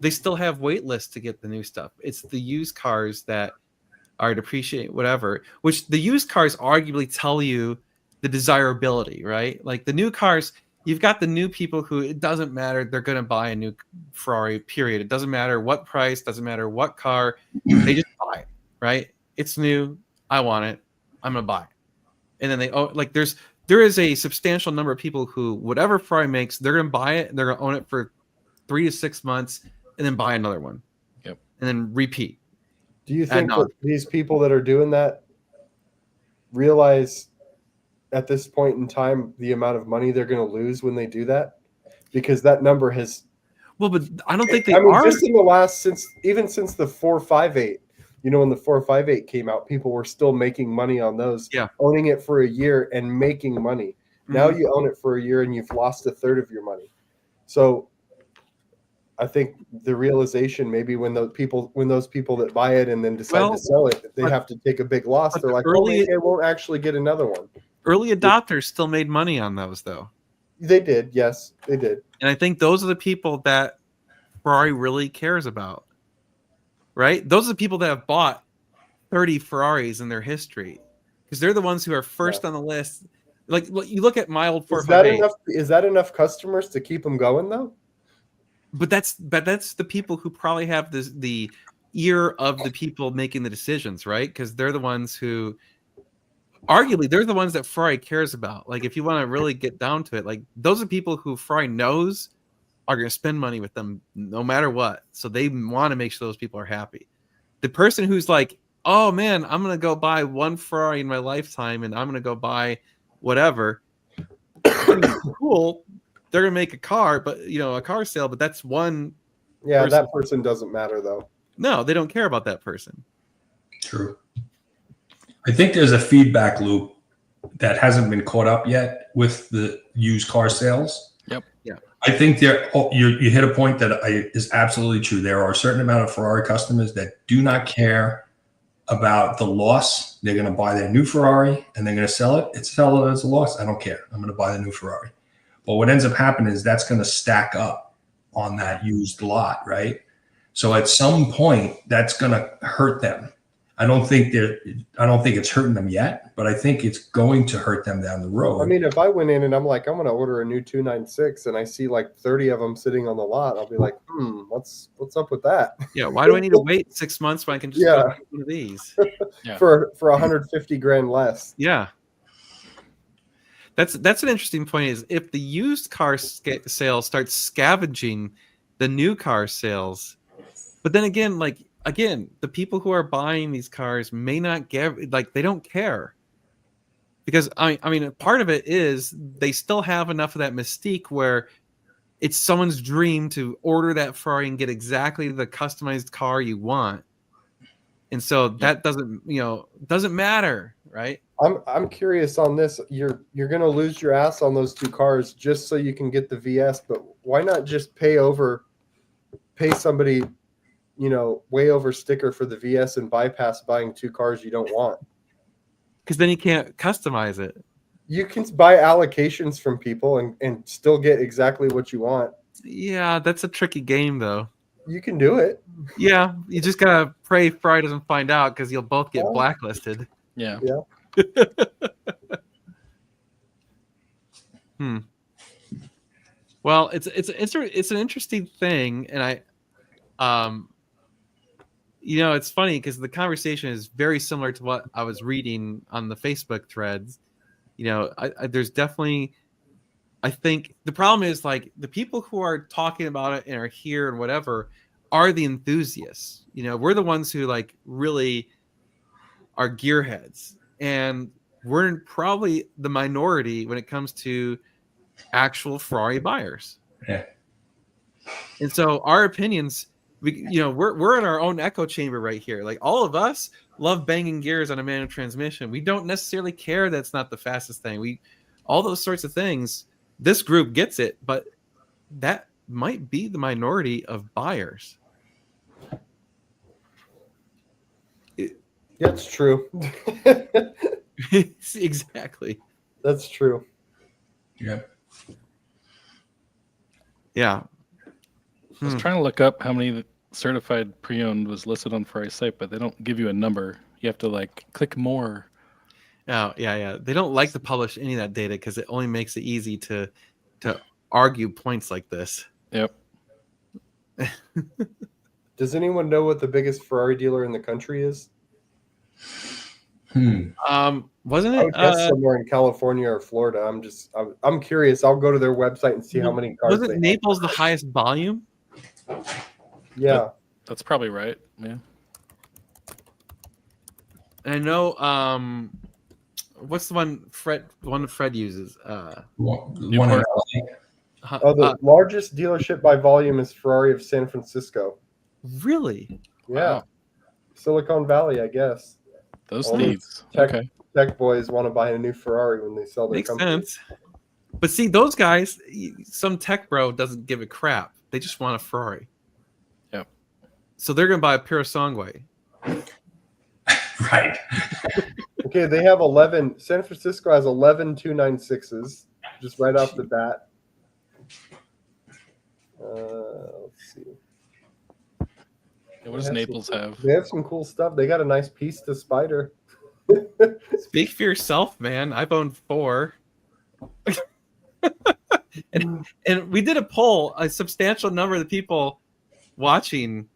They still have wait lists to get the new stuff. It's the used cars that are depreciating, whatever, which the used cars arguably tell you the desirability, right? Like the new cars, you've got the new people who it doesn't matter. They're going to buy a new Ferrari, period. It doesn't matter what price, doesn't matter what car. They just buy it, right? It's new. I want it. I'm going to buy it. And then there is a substantial number of people who, whatever Ferrari makes, they're going to buy it and they're going to own it for 3 to 6 months and then buy another one. Yep. And then repeat. Do you think no. that these people that are doing that realize at this point in time the amount of money they're going to lose when they do that? Because that number has. Well, but I don't think they I mean, are. just in the last since the 458. You know, when the 458 came out, people were still making money on those. Yeah. Owning it for a year and making money. Now you own it for a year and you've lost a third of your money. So I think the realization maybe when those people that buy it and then decide to sell it, they have to take a big loss. but They're like, maybe I won't actually get another one. Early adopters still made money on those, though. They did. Yes, they did. And I think those are the people that Ferrari really cares about, right? Those are the people that have bought 30 Ferraris in their history because they're the ones who are first on the list. Like you look at my old Is that 458. enough? Is that enough customers to keep them going though? But that's the people who probably have the ear of the people making the decisions, right? Because they're the ones who, arguably, they're the ones that Ferrari cares about. Like, if you want to really get down to it, like those are people who Ferrari knows are going to spend money with them no matter what. So they want to make sure those people are happy. The person who's like, oh man, I'm going to go buy one Ferrari in my lifetime, and I'm going to go buy whatever. Cool. They're gonna make a car, but a car sale, but that's one. Yeah, person. that person doesn't matter though. No, they don't care about that person. True. I think there's a feedback loop that hasn't been caught up yet with the used car sales. Yep. Yeah. I think you hit a point that is absolutely true. There are a certain amount of Ferrari customers that do not care about the loss. They're going to buy their new Ferrari and they're going to sell it. Sell it as a loss. I don't care. I'm going to buy the new Ferrari. But what ends up happening is that's going to stack up on that used lot, right? So at some point, that's going to hurt them. I don't think it's hurting them yet, but I think it's going to hurt them down the road. I mean, if I went in and I'm like, I'm going to order a new 296 and I see like 30 of them sitting on the lot, I'll be like, what's up with that? Yeah. Why do I need to wait 6 months when I can just go get one of these? for 150 grand less. Yeah. That's an interesting point. Is if the used car sales start scavenging the new car sales, but then again, the people who are buying these cars may not they don't care, because I mean part of it is they still have enough of that mystique where it's someone's dream to order that Ferrari and get exactly the customized car you want, and so that doesn't matter, right? I'm curious on this. You're gonna lose your ass on those two cars just so you can get the VS, but why not just pay somebody, way over sticker for the VS and bypass buying two cars you don't want? Because then you can't customize it. You can buy allocations from people and still get exactly what you want. Yeah, that's a tricky game though. You can do it. Yeah, you just gotta pray Fry doesn't find out, because you'll both get blacklisted. Yeah. Well, it's an interesting thing, and it's funny because the conversation is very similar to what I was reading on the Facebook threads. There's definitely, I think the problem is like the people who are talking about it and are here and whatever are the enthusiasts. We're the ones who like really are gearheads, and we're probably the minority when it comes to actual Ferrari buyers. Yeah. And so our opinions, we're in our own echo chamber right here. Like all of us love banging gears on a manual transmission. We don't necessarily care that's not the fastest thing. All those sorts of things. This group gets it, but that might be the minority of buyers. That's true. Exactly. That's true. Yeah. Yeah. I was trying to look up how many certified pre-owned was listed on Ferrari's site, but they don't give you a number. You have to click more. Oh, yeah. They don't like to publish any of that data because it only makes it easy to argue points like this. Yep. Does anyone know what the biggest Ferrari dealer in the country is? Wasn't it? I would guess somewhere in California or Florida. I'm curious. I'll go to their website and see how many cars. Wasn't Naples the highest volume? Yeah, that's probably right. Yeah. And I know. What's the one Fred uses? One in LA. the largest dealership by volume is Ferrari of San Francisco. Really? Yeah. Wow. Silicon Valley, I guess. Those Only thieves. Okay. Tech boys want to buy a new Ferrari when they sell their Makes company. sense. But see, those guys, some tech bro doesn't give a crap. They just want a Ferrari. Yep. So they're going to buy a Purosangue. Right. Okay, they have 11. San Francisco has 11 296s, just right off the bat. Let's see. Yeah, what does Naples have? They have some cool stuff. They got a nice Pista Spider. Speak for yourself, man. I've owned 4. And we did a poll. A substantial number of the people watching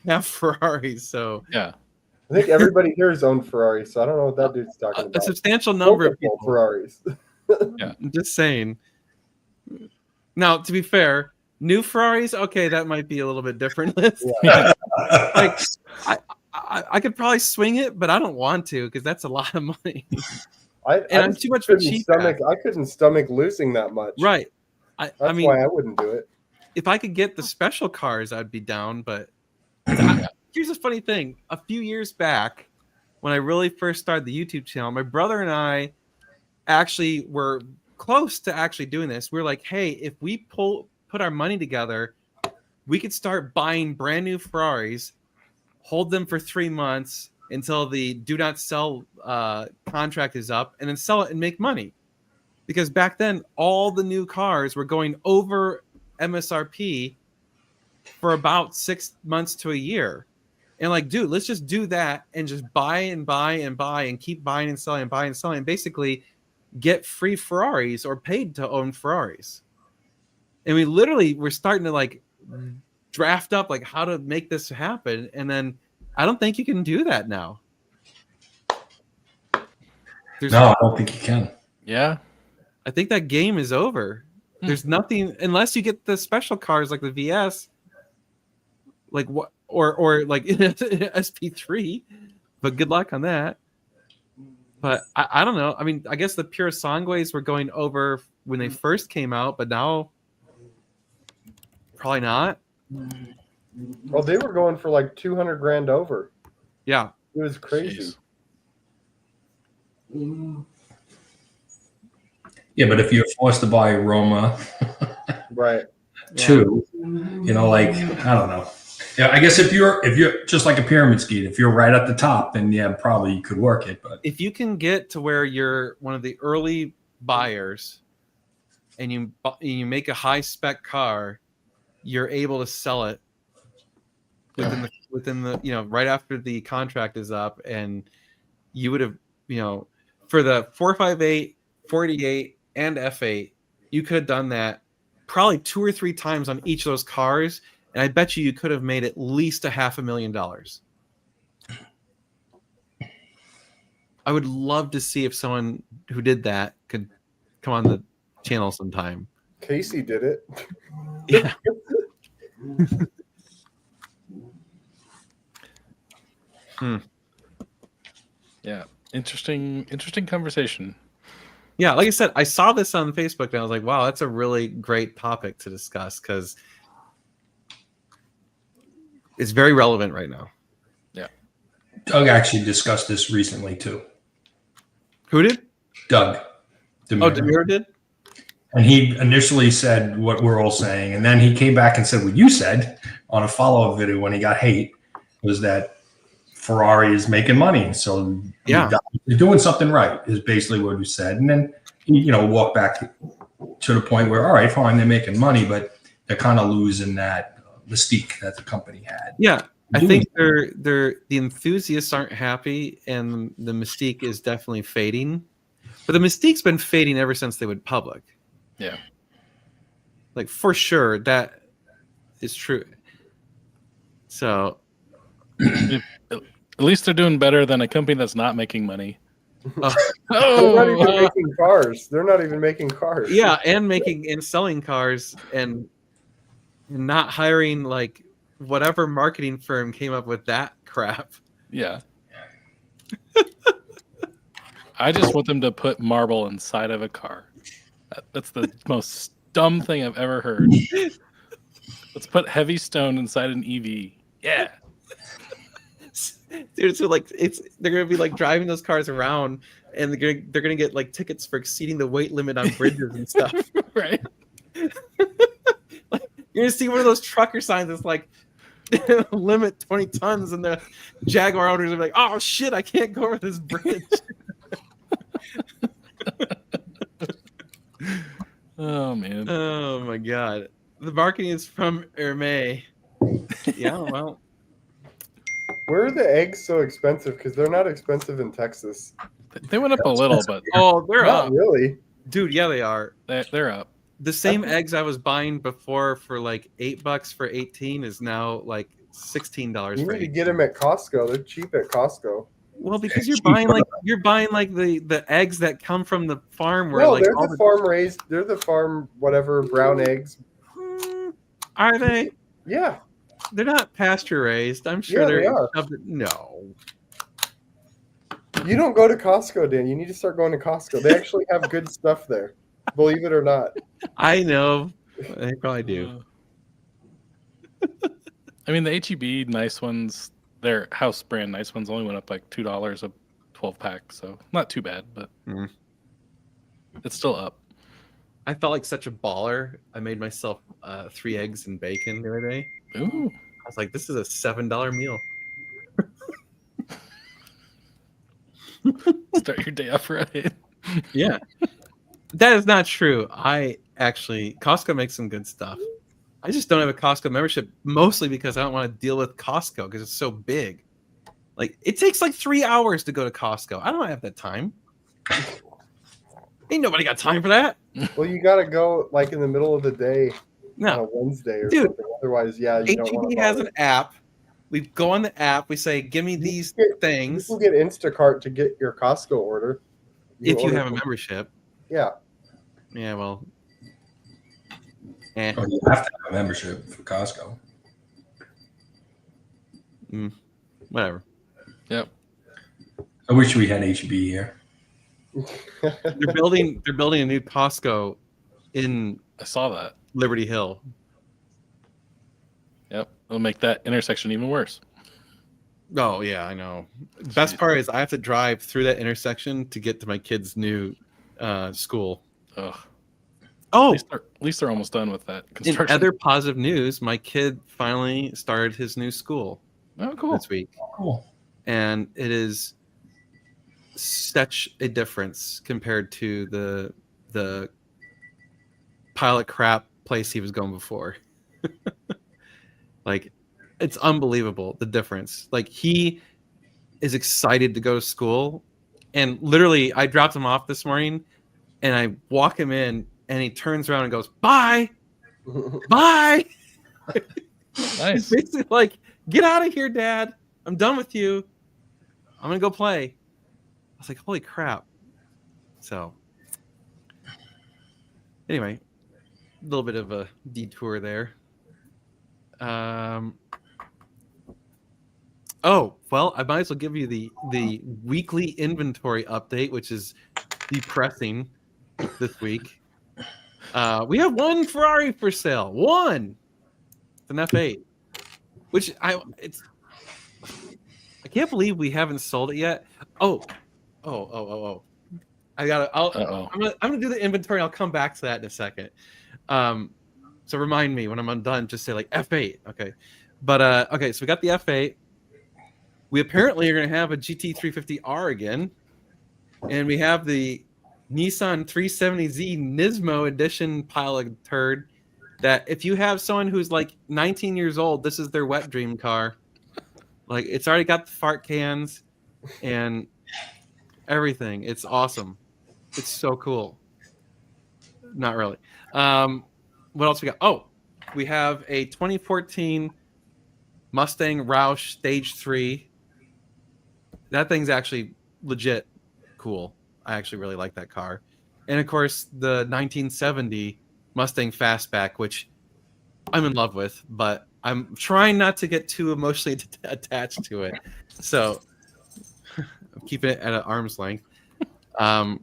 have Ferraris. So Yeah. I think everybody here has owned Ferrari, so I don't know what that dude's talking a about. substantial number of Multiple people. Ferraris. I'm just saying. Now, to be fair, new Ferraris, okay, that might be a little bit different list. Yeah. Like, I could probably swing it, but I don't want to because that's a lot of money. And I'm just too much of a couldn't cheap stomach. I couldn't stomach losing that much. Right. That's I mean, why I wouldn't do it. if I could get the special cars, I'd be down. But here's a funny thing. A few years back, when I really first started the YouTube channel, my brother and I actually were close to actually doing this. We were like, hey, if we put our money together, we could start buying brand new Ferraris, hold them for 3 months until the do not sell contract is up, and then sell it and make money. Because back then, all the new cars were going over MSRP for about 6 months to a year. And like, dude, let's just do that and just buy and buy and buy and keep buying and selling and buying and selling. And basically get free Ferraris or paid to own Ferraris. And we literally were starting to like draft up like how to make this happen. And then I don't think you can do that now. No, I don't think you can. Yeah. I think that game is over. There's nothing unless you get the special cars like the VS, like what or like SP3. But good luck on that. But I don't know. I mean, I guess the pure Sangways were going over when they first came out, but now probably not. Well, they were going for like 200 grand over. Yeah. It was crazy. Jeez. Yeah, but if you're forced to buy a Roma Right. 2, you know, like I don't know. Yeah, I guess if you're just like a pyramid scheme, if you're right at the top, then yeah, probably you could work it. But If you can get to where you're one of the early buyers and you make a high spec car, you're able to sell it within the right after the contract is up, and you would have for the 458, 48, and F8, you could have done that probably 2 or 3 times on each of those cars, and I bet you could have made at least $500,000. I would love to see if someone who did that could come on the channel sometime. Casey did it. Yeah. Yeah. Interesting conversation. Yeah, like I said, I saw this on Facebook and I was like, wow, that's a really great topic to discuss because it's very relevant right now. Yeah. Doug actually discussed this recently too. Who did? Doug. Demir did? And he initially said what we're all saying, and then he came back and said what you said on a follow-up video when he got hate, was that Ferrari is making money. So yeah, you're doing something right is basically what he said. And then he, walked back to the point where, all right, fine, they're making money, but they're kind of losing that mystique that the company had. Yeah. I think the enthusiasts aren't happy and the mystique is definitely fading. But the mystique's been fading ever since they went public. Yeah. Like for sure that is true. So at least they're doing better than a company that's not making money. They're not even making cars. They're not even making cars. Yeah, and making and selling cars and not hiring like whatever marketing firm came up with that crap. Yeah. I just want them to put marble inside of a car. That's the most dumb thing I've ever heard. Let's put heavy stone inside an EV. Yeah. Dude, so like they're gonna be like driving those cars around and they're gonna get like tickets for exceeding the weight limit on bridges and stuff. Right. Like, you're gonna see one of those trucker signs that's like limit 20 tons, and the Jaguar owners are like, oh shit, I can't go over this bridge. Oh man. Oh my god. The marketing is from Hermé. Yeah, well. Where are the eggs so expensive? Because they're not expensive in Texas. They went up a little, but Oh, they're Not up. really. Dude, yeah, they are. They're up. The same eggs I was buying before for like $8 for 18 is now like $16 You for need to 18. get them at Costco. They're cheap at Costco. Well, because you're buying like the eggs that come from the farm where No, like they're all the farm raised. They're the farm whatever brown eggs. Are they? Yeah, They're not pasture raised. I'm sure Yeah, they're they are. No. you don't go to Costco, Dan. You need to start going to Costco. They actually have good stuff there. Believe it or not. I know. They probably do. I mean, the HEB nice ones, their house brand nice ones only went up like $2 a 12-pack, so not too bad, but it's still up. I felt like such a baller. I made myself 3 eggs and bacon the other day. Ooh. I was like, this is a $7 meal. Start your day off right. Yeah. That is not true. Costco makes some good stuff. I just don't have a Costco membership, mostly because I don't want to deal with Costco because it's so big. Like, it takes like 3 hours to go to Costco. I don't have that time. Ain't nobody got time for that. Well, you got to go like in the middle of the day on No. a Wednesday or Dude, something. Otherwise, yeah, you don't want HEB to. has an app. We go on the app. We say, give me these things. You can get Instacart to get your Costco order. If you order have a from- membership. Yeah. Yeah, well. Or you have to have a membership for Costco. Whatever. Yep. I wish we had HEB here. They're building a new Costco in I saw that. Liberty Hill. Yep. It'll make that intersection even worse. Oh yeah, I know. Best part is I have to drive through that intersection to get to my kid's new school. Ugh. Oh, At least they're almost done with that in construction. other positive news, my kid finally started his new school Oh, cool. this week, Cool. and it is such a difference compared to the pile of crap place he was going before. Like, it's unbelievable the difference. Like, he is excited to go to school, and literally I dropped him off this morning and I walk him in and he turns around and goes, bye. He's Nice. basically like, get out of here, Dad. I'm done with you. I'm gonna go play. I was like, holy crap. So anyway, a little bit of a detour there. Oh, well, I might as well give you the weekly inventory update, which is depressing this week. We have one Ferrari for sale. One. It's an F8. Which I can't believe we haven't sold it yet. Oh. I'm gonna do the inventory. I'll come back to that in a second. So remind me when I'm done, just say like F8. Okay. But okay, so we got the F8. We apparently are gonna have a GT350R again. And we have the Nissan 370Z Nismo edition pile of turd that if you have someone who's like 19 years old, this is their wet dream car. Like, it's already got the fart cans and everything. It's awesome. It's so cool. Not really. What else we got? Oh, we have a 2014 Mustang Roush Stage 3. That thing's actually legit cool. I actually really like that car. And of course, the 1970 Mustang Fastback, which I'm in love with, but I'm trying not to get too emotionally attached to it. So I'm keeping it at an arm's length. And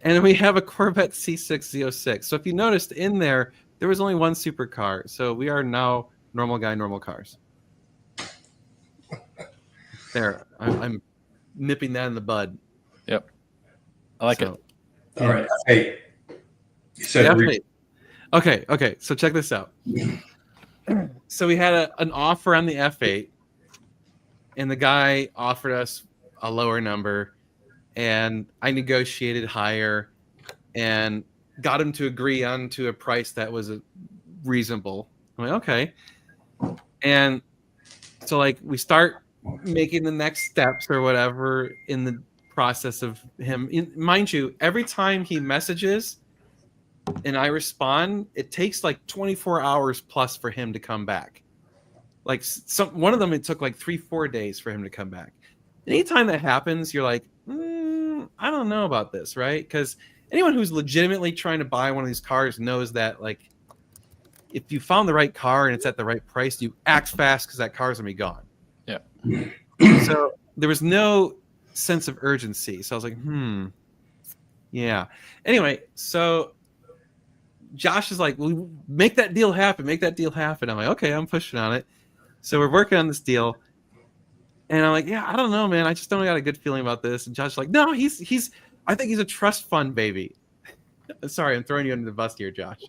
then we have a Corvette C6 Z06. So if you noticed in there was only one supercar. So we are now normal guy, normal cars. There, I'm nipping that in the bud. Yep. I like it. All right. Hey, you said Definitely. Okay. So check this out. So we had an offer on the F8, and the guy offered us a lower number, and I negotiated higher, and got him to agree on to a price that was reasonable. I'm like, okay. And so like we start making the next steps or whatever in the process of him. Mind you, every time he messages, and I respond, it takes like 24 hours plus for him to come back. Like one of them, it took like 3-4 days for him to come back. Anytime that happens, you're like, I don't know about this, right? Because anyone who's legitimately trying to buy one of these cars knows that, like, if you found the right car and it's at the right price, you act fast because that car's gonna be gone. Yeah. So there was no sense of urgency. So I was like, yeah. Anyway, so Josh is like, well, make that deal happen. Make that deal happen. I'm like, okay, I'm pushing on it. So we're working on this deal. And I'm like, yeah, I don't know, man. I just don't got a good feeling about this. And Josh's like, no, he's I think he's a trust fund baby. Sorry, I'm throwing you under the bus here, Josh.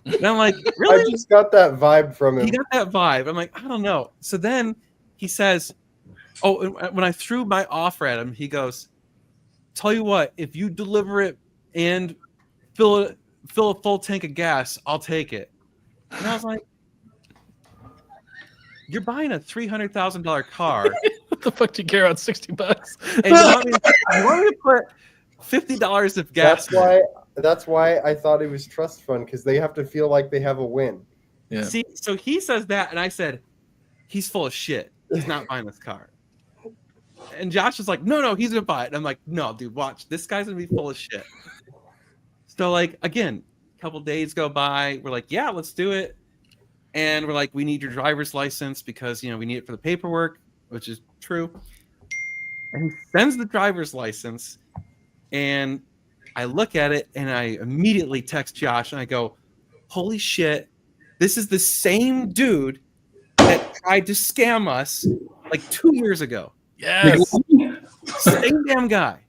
And I'm like, really? I just got that vibe from him. He got that vibe. I'm like, I don't know. So then he says, oh, when I threw my offer at him, he goes, tell you what, if you deliver it and fill a full tank of gas, I'll take it. And I was like, you're buying a $300,000 car. What the fuck do you care about $60? And you want me to put $50 of gas? That's why I thought it was trust fund, because they have to feel like they have a win. Yeah. See, so he says that, and I said, he's full of shit. He's not buying this car. And Josh is like, no, he's gonna buy it. And I'm like, no, dude, watch. This guy's gonna be full of shit. So, like, again, a couple days go by. We're like, yeah, let's do it. And we're like, we need your driver's license because, we need it for the paperwork, which is true. And he sends the driver's license, and I look at it, and I immediately text Josh, and I go, holy shit, this is the same dude that tried to scam us like 2 years ago. Yes. Same damn guy.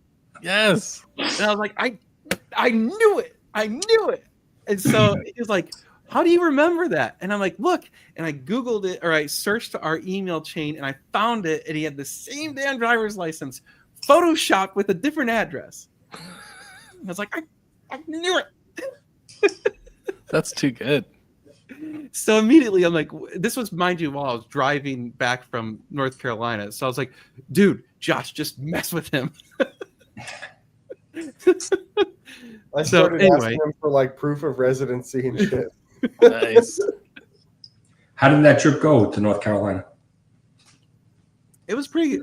Yes. And I was like, I knew it. I knew it. And so he was like, how do you remember that? And I'm like, look. And I Googled it, or I searched our email chain, and I found it, and he had the same damn driver's license, photoshopped with a different address. I was like, I knew it. That's too good. So immediately I'm like, this was, mind you, while I was driving back from North Carolina. So I was like, dude, Josh, just mess with him. I started asking him for like proof of residency and shit. Nice. How did that trip go to North Carolina? It was pretty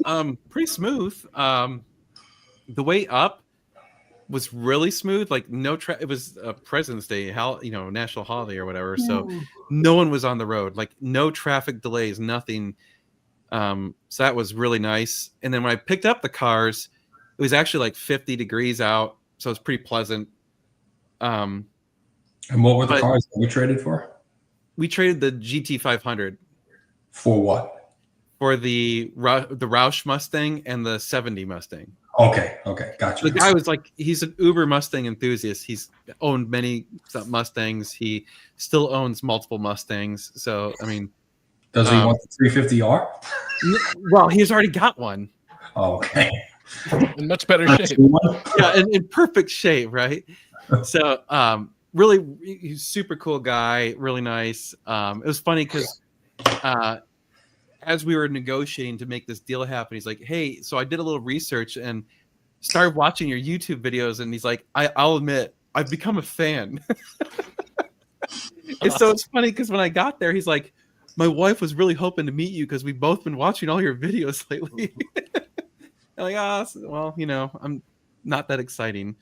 smooth. The way up was really smooth. Like it was a President's Day, national holiday or whatever. So no one was on the road. Like no traffic delays, nothing. So that was really nice. And then when I picked up the cars, it was actually like 50 degrees out, so it was pretty pleasant. And what were the cars that we traded for? We traded the GT500. For what? For the Roush Mustang and the 70 Mustang. Okay, gotcha. The guy was like, he's an uber Mustang enthusiast. He's owned many Mustangs. He still owns multiple Mustangs. So, I mean. Does he want the 350R? Well, he's already got one. Oh, okay. In much better shape. Yeah, in perfect shape, right? So, really, he's a super cool guy, really nice. It was funny because as we were negotiating to make this deal happen, he's like, hey, so I did a little research and started watching your YouTube videos, and he's like, I'll admit, I've become a fan. And so it's funny because when I got there, he's like, my wife was really hoping to meet you because we've both been watching all your videos lately. I'm like, well, I'm not that exciting.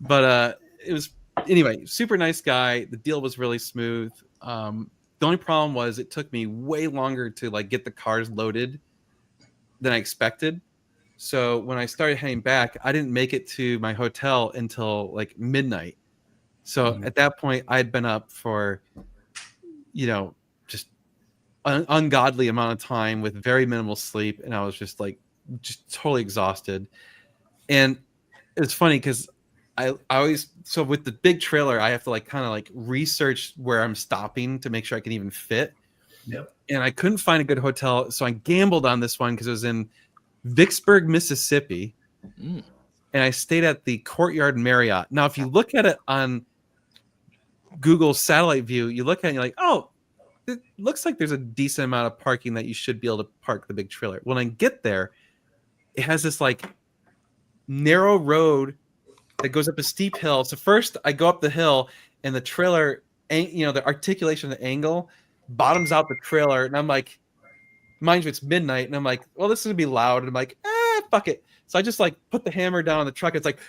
But it was, anyway, super nice guy. The deal was really smooth. The only problem was it took me way longer to like get the cars loaded than I expected. So when I started heading back, I didn't make it to my hotel until like midnight. So at that point, I had been up for, just an ungodly amount of time with very minimal sleep. And I was just totally exhausted. And it's funny because I always, so with the big trailer, I have to kind of research where I'm stopping to make sure I can even fit. Yep. And I couldn't find a good hotel. So I gambled on this one because it was in Vicksburg, Mississippi. And I stayed at the Courtyard Marriott. Now, if you look at it on Google satellite view, you look at it and you're like, oh, it looks like there's a decent amount of parking that you should be able to park the big trailer. When I get there, it has this narrow road that goes up a steep hill. So first I go up the hill and the trailer, the articulation of the angle bottoms out the trailer, and I'm like, mind you, it's midnight, and I'm like, well, this is gonna be loud, and I'm like, fuck it. So I just like put the hammer down on the truck. It's like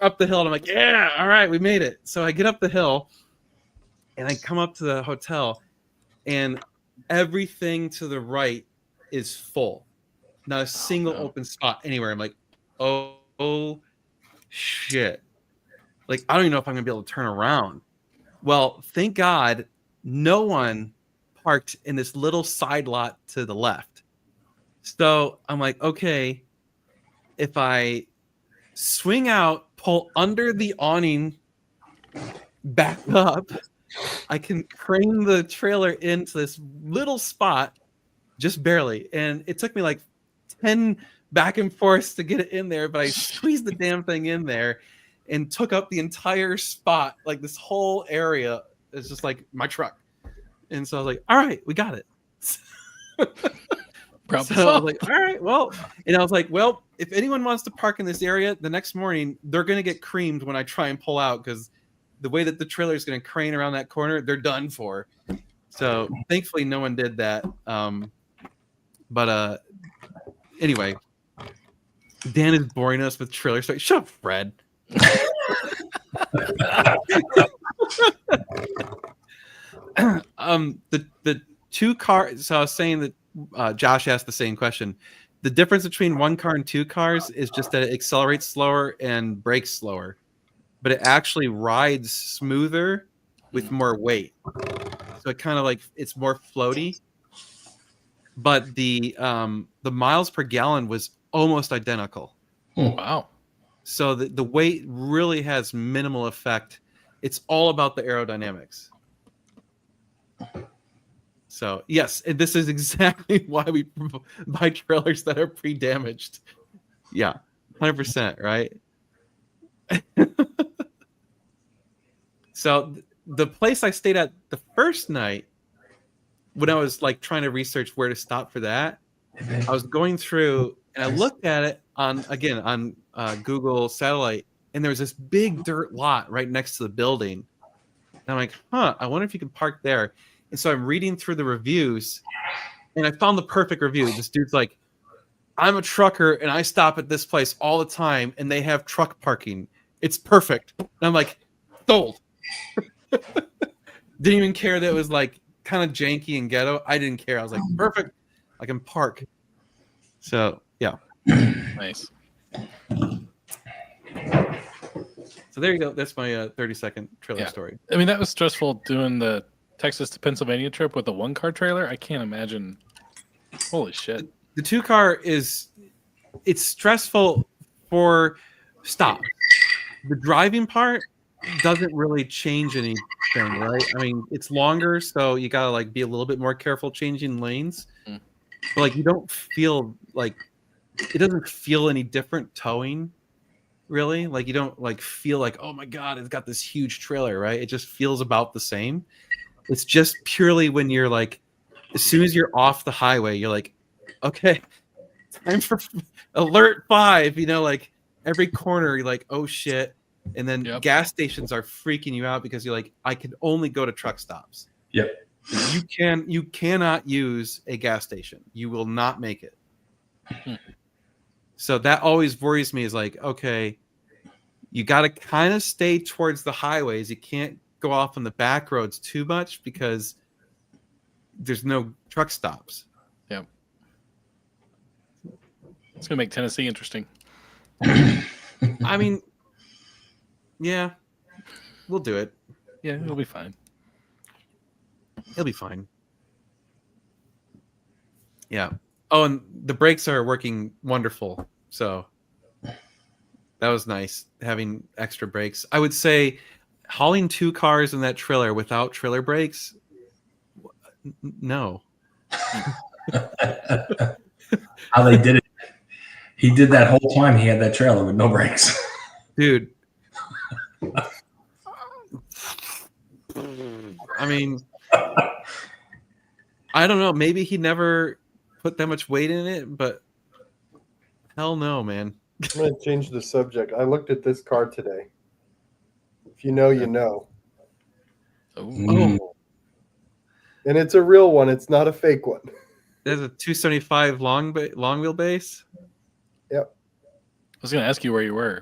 up the hill, and I'm like, yeah, all right, we made it. So I get up the hill, and I come up to the hotel, and everything to the right is full, not a single open spot anywhere. I'm like, oh shit, like I don't even know if I'm gonna be able to turn around. Well, thank God no one parked in this little side lot to the left. So I'm like, okay, if I swing out, pull under the awning, back up, I can crane the trailer into this little spot, just barely. And it took me like 10 back and forths to get it in there, but I squeezed the damn thing in there and took up the entire spot. Like this whole area is just like my truck. And so I was like, all right, we got it. So I was like, all right, well, and I was like, well, if anyone wants to park in this area the next morning, they're going to get creamed when I try and pull out, because the way that the trailer is going to crane around that corner, they're done for. So thankfully no one did that. But anyway, Dan is boring us with trailer stories. Shut up, Fred. The two cars. So I was saying that Josh asked the same question. The difference between one car and two cars is just that it accelerates slower and brakes slower, but it actually rides smoother with more weight. So it kind of like it's more floaty. But the miles per gallon was almost identical. Wow. So the weight really has minimal effect. It's all about the aerodynamics. So yes, this is exactly why we buy trailers that are pre-damaged. Yeah, 100%, right? So the place I stayed at the first night, when I was like trying to research where to stop for that, I was going through and I looked at it on Google Satellite, and there was this big dirt lot right next to the building. And I'm like, I wonder if you can park there. And so I'm reading through the reviews, and I found the perfect review. This dude's like, I'm a trucker and I stop at this place all the time, and they have truck parking. It's perfect. And I'm like, sold. Didn't even care that it was like kind of janky and ghetto. I didn't care. I was like, perfect. I can park. So yeah. Nice. So there you go. That's my 30-second trailer story. I mean, that was stressful doing the Texas to Pennsylvania trip with a one-car trailer. I can't imagine. Holy shit. The two-car it's stressful for stop. The driving part doesn't really change anything, right? I mean, it's longer, so you gotta like be a little bit more careful changing lanes. But like you don't feel like it doesn't feel any different towing, really. Like you don't like feel like, oh my god, it's got this huge trailer, right? It just feels about the same. It's just purely when you're like, as soon as you're off the highway, you're like, okay, time for alert 5. You know, like every corner, you're like, oh shit. And then gas stations are freaking you out because you're like, I can only go to truck stops. Yep. You cannot use a gas station. You will not make it. So that always worries me, is like, okay, you got to kind of stay towards the highways. You can't go off on the back roads too much because there's no truck stops. Yeah. It's going to make Tennessee interesting. I mean, yeah, we'll do it. Yeah, it'll be fine. It'll be fine. Yeah. Oh, and the brakes are working wonderful. So that was nice, having extra brakes. I would say hauling two cars in that trailer without trailer brakes, no. How they did it. He did that whole time he had that trailer with no brakes. Dude. I mean, I don't know. Maybe he never put that much weight in it, but hell no, man. I'm going to change the subject. I looked at this car today. If you know, you know. Mm. And it's a real one. It's not a fake one. There's a 275 long wheelbase. Yep. I was going to ask you where you were.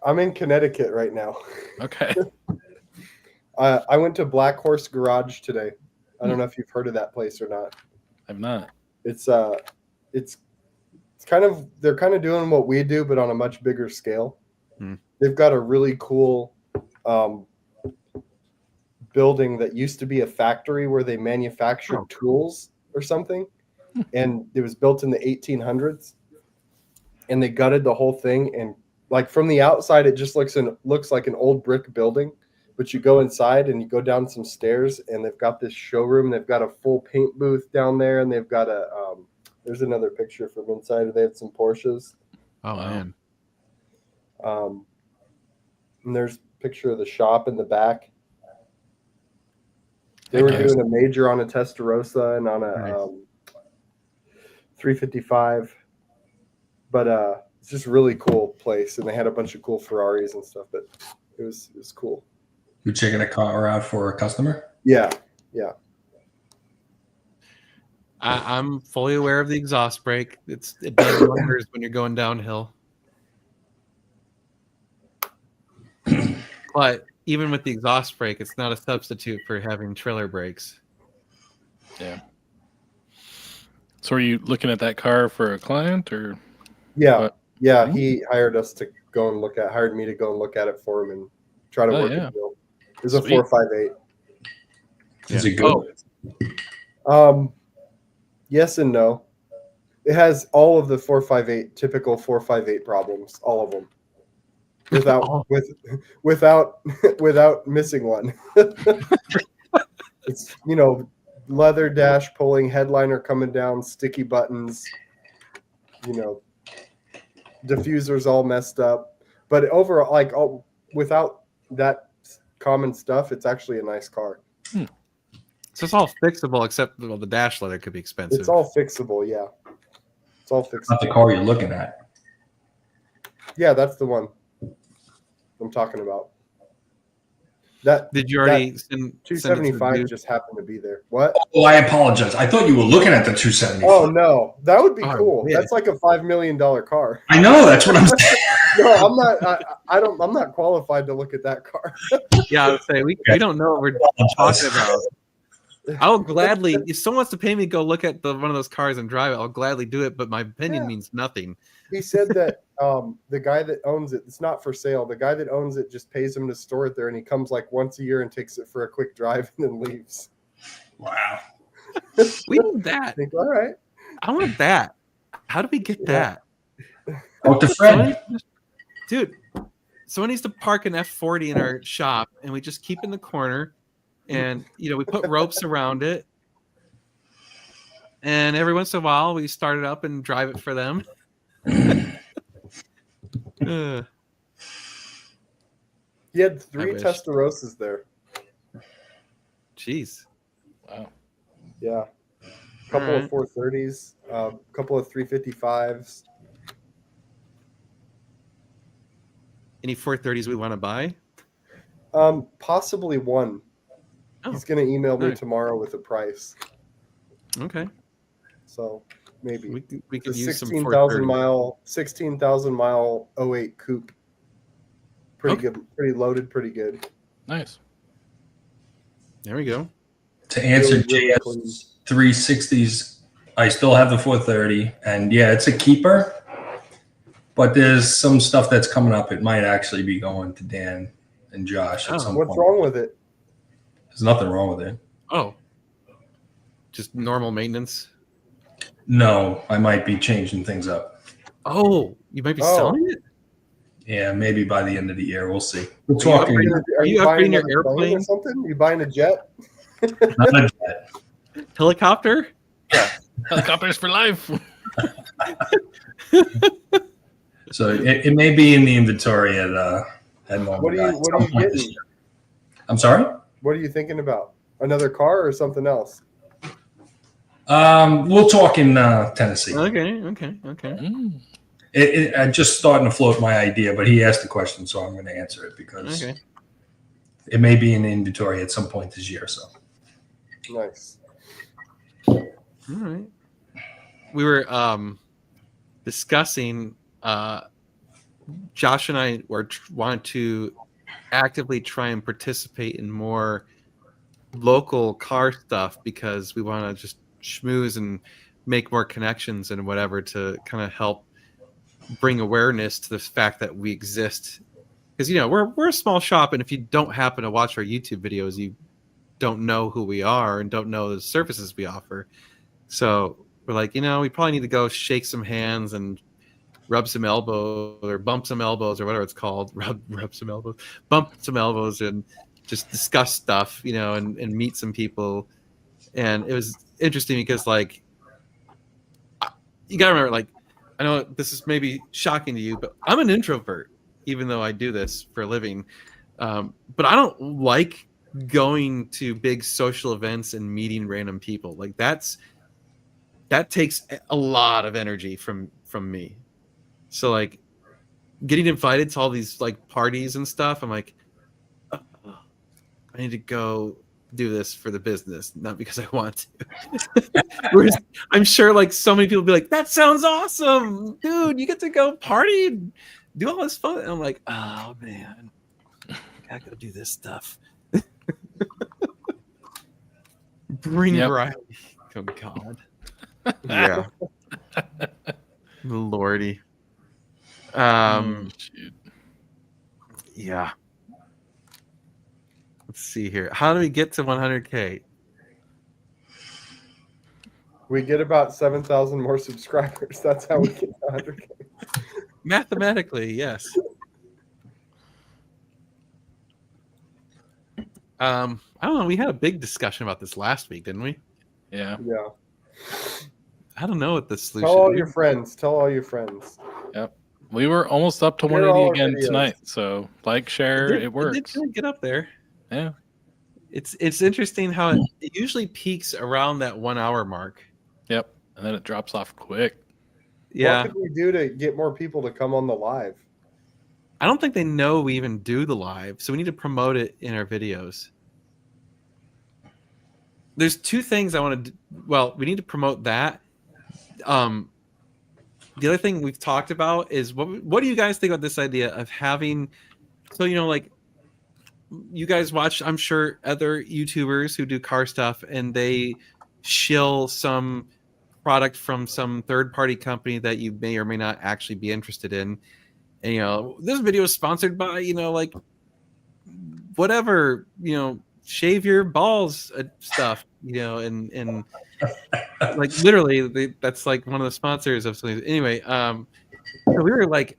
I'm in Connecticut right now. Okay. I went to Black Horse Garage today. I don't know if you've heard of that place or not. I've not. It's kind of, they're kind of doing what we do, but on a much bigger scale. They've got a really cool building that used to be a factory where they manufactured tools or something, and it was built in the 1800s, and they gutted the whole thing, and like from the outside it just looks like an old brick building, but you go inside and you go down some stairs and they've got this showroom. They've got a full paint booth down there, and they've got there's another picture from inside. They have some Porsches. Oh man. And there's a picture of the shop in the back. They were doing a major on a Testarossa and on a 355, but it's just a really cool place, and they had a bunch of cool Ferraris and stuff. But it was cool. You're checking a car out for a customer? Yeah. I'm fully aware of the exhaust brake. It does wonders when you're going downhill. But even with the exhaust brake, it's not a substitute for having trailer brakes. Yeah. So are you looking at that car for a client or? Yeah. What? Yeah. He hired me to go and look at it for him and try to work it. It was a 458. Is it good? Yes and no. It has all of the 458 typical 458 problems, all of them, without missing one. It's leather dash pulling, headliner coming down, sticky buttons, diffusers all messed up. But overall, without that common stuff, it's actually a nice car. So it's all fixable, except the dash leather could be expensive. It's all fixable, yeah. It's all fixable. Not the car you're looking at. Yeah, that's the one I'm talking about. That Did you already send 275 just happened to be there. What? Oh, I apologize. I thought you were looking at the 275. Oh no, that would be cool. Yeah. That's like a $5 million car. I know. That's what I'm saying. No, I'm not. I'm not qualified to look at that car. Yeah, I would say we don't know what we're talking about. I'll gladly, if someone wants to pay me to go look at one of those cars and drive it, I'll gladly do it. But my opinion means nothing. He said that the guy that owns it's not for sale. The guy that owns it just pays him to store it there, and he comes like once a year and takes it for a quick drive and then leaves. Wow. We need that. I think, all right. I want that. How do we get that? Talk to Fred. Dude, someone needs to park an F40 in our shop, and we just keep in the corner, and we put ropes around it, and every once in a while we start it up and drive it for them. He had 3 Testarossas there. Jeez. Wow. Yeah. A couple of 430s, a couple of 355s. Any 430s we want to buy? Possibly one. Oh. He's going to email me tomorrow with a price. Okay. So maybe we could the use some 16,000 mile 08 coupe. Pretty good, pretty loaded, pretty good. Nice. There we go. To answer JS 360s, I still have the 430, and yeah, it's a keeper. But there's some stuff that's coming up. It might actually be going to Dan and Josh at some point. What's wrong with it? There's nothing wrong with it. Oh. Just normal maintenance? No, I might be changing things up. Oh, you might be selling it? Yeah, maybe by the end of the year. We'll see. We're talking. Are you upgrading your airplane or something? You buying a jet? Not a jet. Helicopter? Yeah. Helicopters for life. So it may be in the inventory at moment. What are you getting? I'm sorry? What are you thinking about? Another car or something else? We'll talk in Tennessee. Okay. I'm just starting to float my idea, but he asked the question, so I'm going to answer it because it may be in inventory at some point this year. So Nice. All right. We were discussing. Josh and I wanted to actively try and participate in more local car stuff because we want to just schmooze and make more connections and whatever to kind of help bring awareness to the fact that we exist. Because we're a small shop, and if you don't happen to watch our YouTube videos, you don't know who we are and don't know the services we offer. So we're like, we probably need to go shake some hands and rub some elbows or bump some elbows or whatever it's called. Rub some elbows, bump some elbows, and just discuss stuff, and meet some people. And it was interesting because, like, you gotta remember, like, I know this is maybe shocking to you, but I'm an introvert, even though I do this for a living. But I don't like going to big social events and meeting random people. Like that takes a lot of energy from me. So, like, getting invited to all these, like, parties and stuff, I'm like, I need to go do this for the business, not because I want to. Whereas I'm sure, like, so many people be like, that sounds awesome, dude, you get to go party and do all this fun. And I'm like, oh man, I gotta go do this stuff. Bring variety. Oh God. Yeah. Lordy. Shoot. Yeah. Let's see here. How do we get to 100K? We get about 7,000 more subscribers. That's how we get to 100K. Mathematically, yes. I don't know. We had a big discussion about this last week, didn't we? Yeah. Yeah. I don't know what the solution. Tell all your friends. Tell all your friends. Yep. We were almost up to Share 180 all our again videos. tonight. So share, it works. It did get up there. Yeah. It's interesting how it usually peaks around that 1 hour mark. Yep. And then it drops off quick. Yeah. What could we do to get more people to come on the live? I don't think they know we even do the live, so we need to promote it in our videos. There's two things I want to do. Well, we need to promote that. The other thing we've talked about is what do you guys think about this idea of having, so, like, you guys watch, I'm sure, other YouTubers who do car stuff, and they shill some product from some third-party company that you may or may not actually be interested in. And, this video is sponsored by, like, whatever, shave your balls stuff, and like, literally that's like one of the sponsors of something. Anyway, so we were like,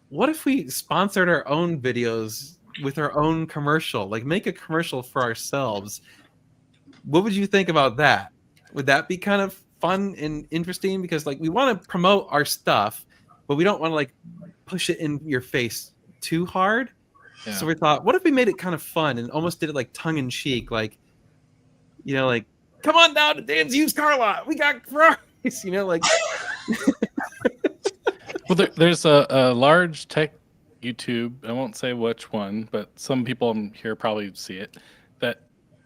what if we sponsored our own videos with our own commercial, like make a commercial for ourselves? What would you think about that? Would that be kind of fun and interesting? Because, like, we want to promote our stuff, but we don't want to, like, push it in your face too hard. Yeah. So we thought, what if we made it kind of fun and almost did it like tongue in cheek, like, like, come on down to Dan's used car lot, we got Ferraris, like. Well, there's a large tech YouTube, I won't say which one, but some people here probably see it, that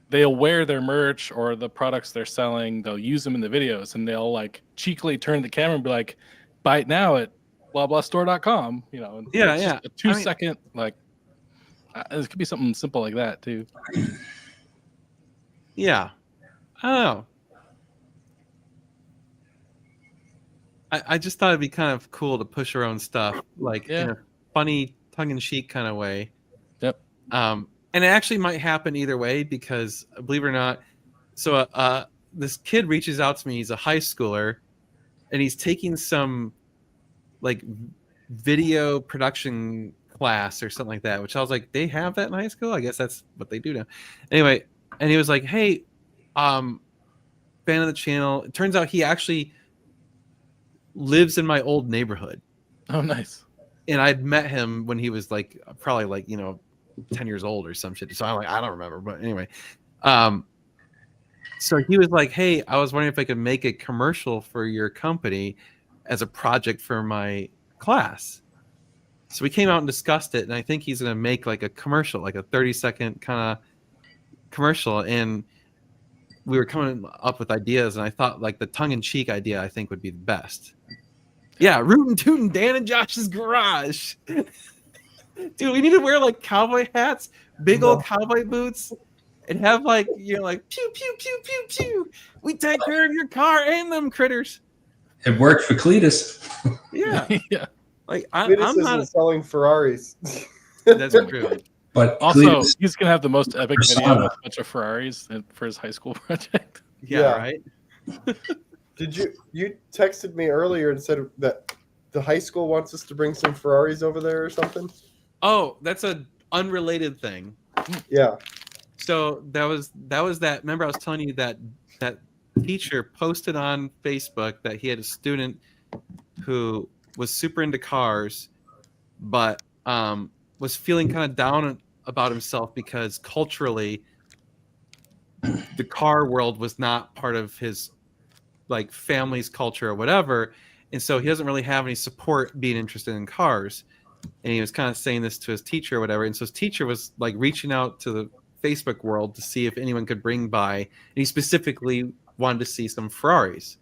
they'll wear their merch or the products they're selling, they'll use them in the videos, and they'll, like, cheekily turn the camera and be like, buy it now at blablahstore.com, and Yeah, it's yeah. just a 2-second, like, it could be something simple like that too. Yeah, I don't know. I just thought it'd be kind of cool to push our own stuff, like, in a funny, tongue-in-cheek kind of way. Yep. And it actually might happen either way, because, believe it or not, so this kid reaches out to me. He's a high schooler, and he's taking some, like, video production class or something like that, which I was like, they have that in high school? I guess that's what they do now. Anyway, and he was like, hey, fan of the channel. It turns out he actually lives in my old neighborhood. Oh, nice. And I'd met him when he was, like, probably, like, 10 years old or some shit. So I'm like, I don't remember. But anyway, so he was like, hey, I was wondering if I could make a commercial for your company as a project for my class. So we came out and discussed it, and I think he's going to make like a commercial, like a 30-second kind of commercial. And we were coming up with ideas, and I thought like the tongue-in-cheek idea I think would be the best. Yeah, rootin' tootin' Dan and Josh's garage. Dude, we need to wear like cowboy hats, big old cowboy boots, and have like, you know, like pew pew pew pew pew. We take care of your car and them critters. It worked for Cletus. Yeah. Yeah. Like I'm Cletus not isn't selling Ferraris. that's true. But Also, Cletus, he's gonna have the most epic video Persona. with a bunch of Ferraris for his high school project. Yeah, Yeah. right. Did you texted me earlier and said that the high school wants us to bring some Ferraris over there or something? Oh, that's a unrelated thing. Yeah. So that was that. Remember, I was telling you that teacher posted on Facebook that he had a student who was super into cars, but was feeling kind of down about himself because culturally, the car world was not part of his like family's culture or whatever, and so he doesn't really have any support being interested in cars. And he was kind of saying this to his teacher or whatever, and so his teacher was like reaching out to the Facebook world to see if anyone could bring by, and he specifically wanted to see some Ferraris.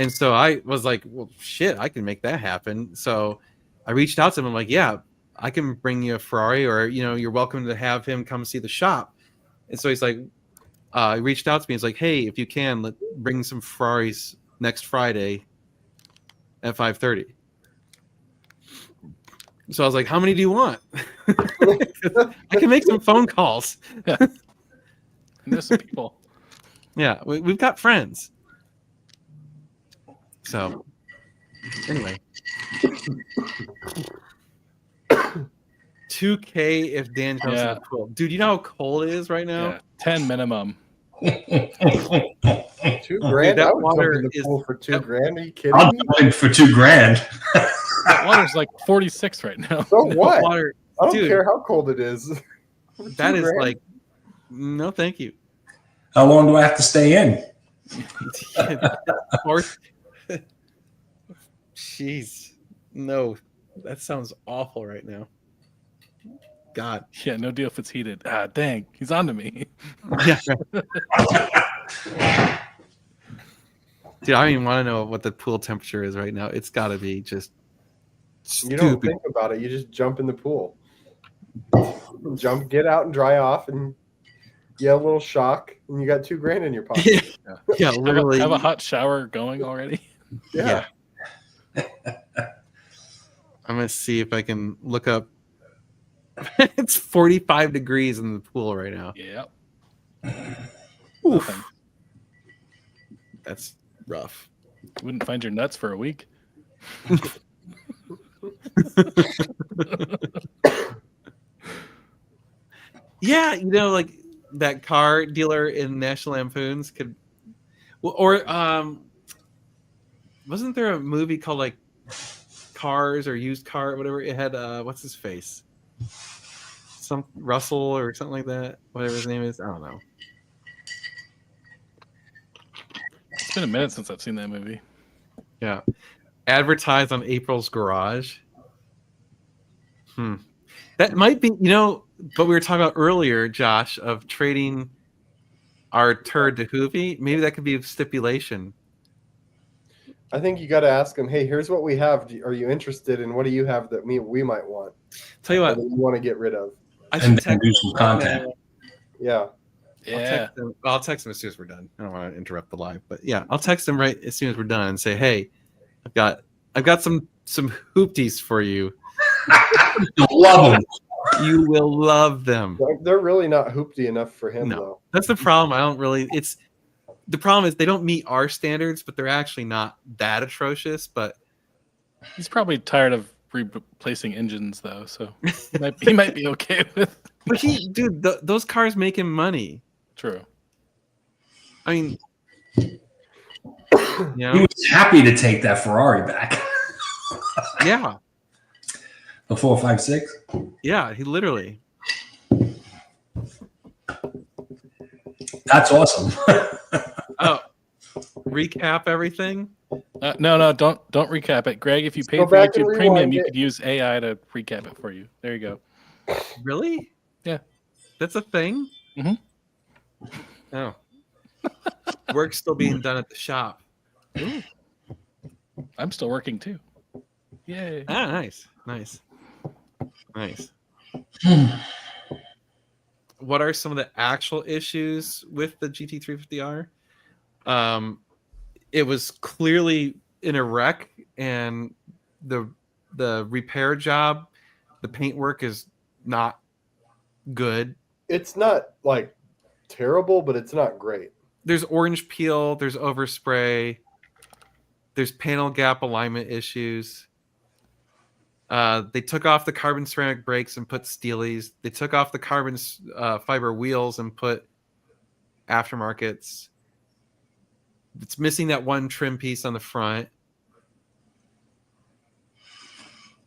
And so I was like, well, shit, I can make that happen. So I reached out to him. I'm like, yeah, I can bring you a Ferrari, or, you know, you're welcome to have him come see the shop. And so he's like, he reached out to me. He's like, hey, if you can, bring some Ferraris next Friday at 5:30. So I was like, how many do you want? I can make some phone calls. Yeah. And there's some people. Yeah, we've got friends. So, anyway. 2K if Dan comes to the pool. Dude, you know how cold it is right now? Yeah. 10 minimum. $2,000. Dude, that I would water jump in the is- pool for $2,000. Are you kidding I'll me? jump in for $2,000. That water's like 46 right now. So what? Water, I don't dude. care how cold it is. For that is $2,000. like, no, thank you. How long do I have to stay in? Or- Jeez, no, that sounds awful right now. God, Yeah, no deal if it's heated. Ah, dang, he's on to me. yeah. Dude, I don't even want to know what the pool temperature is right now. It's got to be just You don't stupid. think about it. You just jump in the pool. Jump, get out and dry off, and you have a little shock, and you got $2,000 in your pocket. Yeah, literally. Have a hot shower going already. Yeah. I'm gonna see if I can look up. It's 45 degrees in the pool right now. Yep. Oof. Nothing. That's rough. Wouldn't find your nuts for a week. Yeah, you know, like that car dealer in National Lampoons could, well, or wasn't there a movie called like Cars or Used Car or whatever? It had what's his face, some Russell or something like that. Whatever his name is, I don't know. It's been a minute since I've seen that movie. Yeah, advertised on April's Garage. That might be, you know, but we were talking about earlier, Josh, of trading our turd to Hoovy. Maybe that could be a stipulation. I think you got to ask them, hey, here's what we have. Are you interested in what do you have that we might want? Tell you Or what, that you want to get rid of? I And should then text do some content. Yeah. Yeah. I'll text him as soon as we're done. I don't want to interrupt the live, but yeah, I'll text him right as soon as we're done and say, "Hey, I've got some hoopties for you. You'll love them. You will love them." They're really not hoopty enough for him, No. though. That's the problem. I don't really. It's the problem is they don't meet our standards, but they're actually not that atrocious. But He's probably tired of replacing engines, though, so he might be okay with. dude, those cars make him money. True. I mean, you He know, was happy to take that Ferrari back. yeah, The 456. yeah. He literally. That's awesome. Oh, recap everything. No, don't recap it, Greg. If you paid go for back and YouTube Premium, rewind you it. could use AI to recap it for you. There you go. Really? Yeah. That's a thing? Mhm. Oh. Work's still being done at the shop. Ooh. I'm still working too. Yay! Ah, nice. What are some of the actual issues with the GT350R? It was clearly in a wreck, and the repair job, the paint work is not good. It's not like terrible, but it's not great. There's orange peel, there's overspray, there's panel gap alignment issues. They took off the carbon ceramic brakes and put Steelies. They took off the carbon fiber wheels and put aftermarkets. It's missing that one trim piece on the front.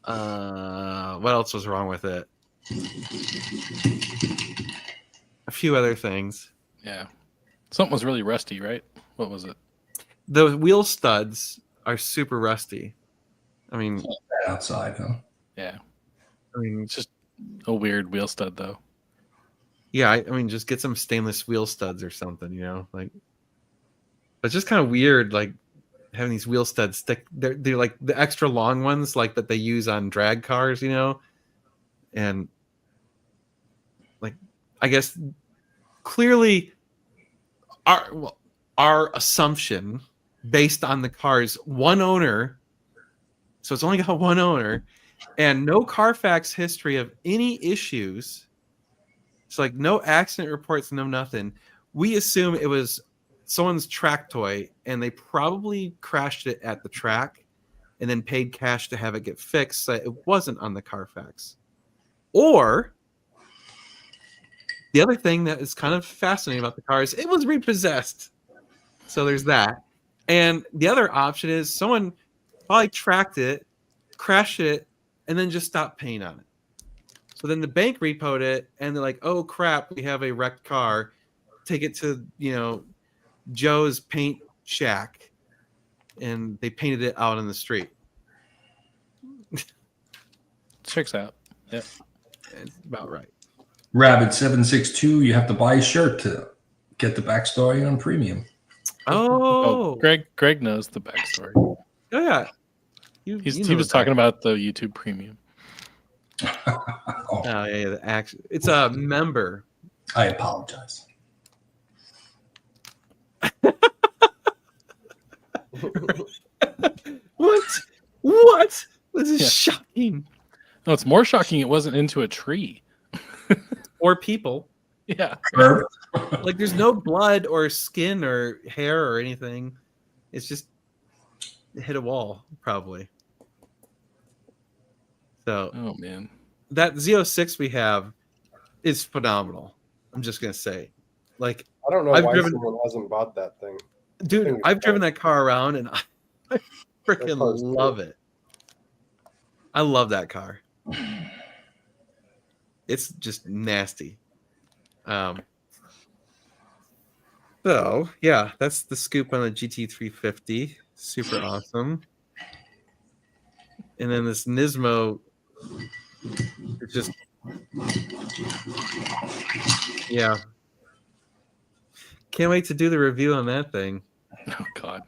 What else was wrong with it? A few other things. Yeah, something was really rusty, right? What was it? The wheel studs are super rusty. I mean, Outside, huh? Yeah, I mean, it's just a weird wheel stud, though. yeah. I mean, just get some stainless wheel studs or something. You know, like. But it's just kind of weird, like having these wheel studs stick. They're like the extra long ones, like that they use on drag cars, you know, and like I guess clearly our assumption based on the car's one owner, so it's only got one owner, and no Carfax history of any issues. It's like no accident reports, no nothing. We assume it was someone's track toy, and they probably crashed it at the track and then paid cash to have it get fixed so it wasn't on the Carfax. Or the other thing that is kind of fascinating about the car is it was repossessed. So there's that. And the other option is someone probably tracked it, crashed it, and then just stopped paying on it. So then the bank repoed it, and they're like, oh crap, we have a wrecked car. Take it to, Joe's paint shack, and they painted it out on the street. Checks out. Yeah. It's about right. Rabbit762, you have to buy a shirt to get the backstory on premium. Oh, Greg knows the backstory. Oh yeah. He was talking about the YouTube Premium. Oh, yeah. The action. It's a member. I apologize. What? This is Yeah. shocking. No, it's more shocking. It wasn't into a tree. Or people. Yeah. Herb? Like there's no blood or skin or hair or anything. It's just hit a wall, probably. So Oh man. that Z06 we have is phenomenal. I'm just gonna say. Like, I don't know I've why driven- someone hasn't bought that thing. dude, Thing is I've driven fun. that car around and I freaking That car's love it. I love that car. It's just nasty. So yeah, that's the scoop on the GT350. Super awesome. And then this Nismo, it's just, yeah. Can't wait to do the review on that thing. Oh god.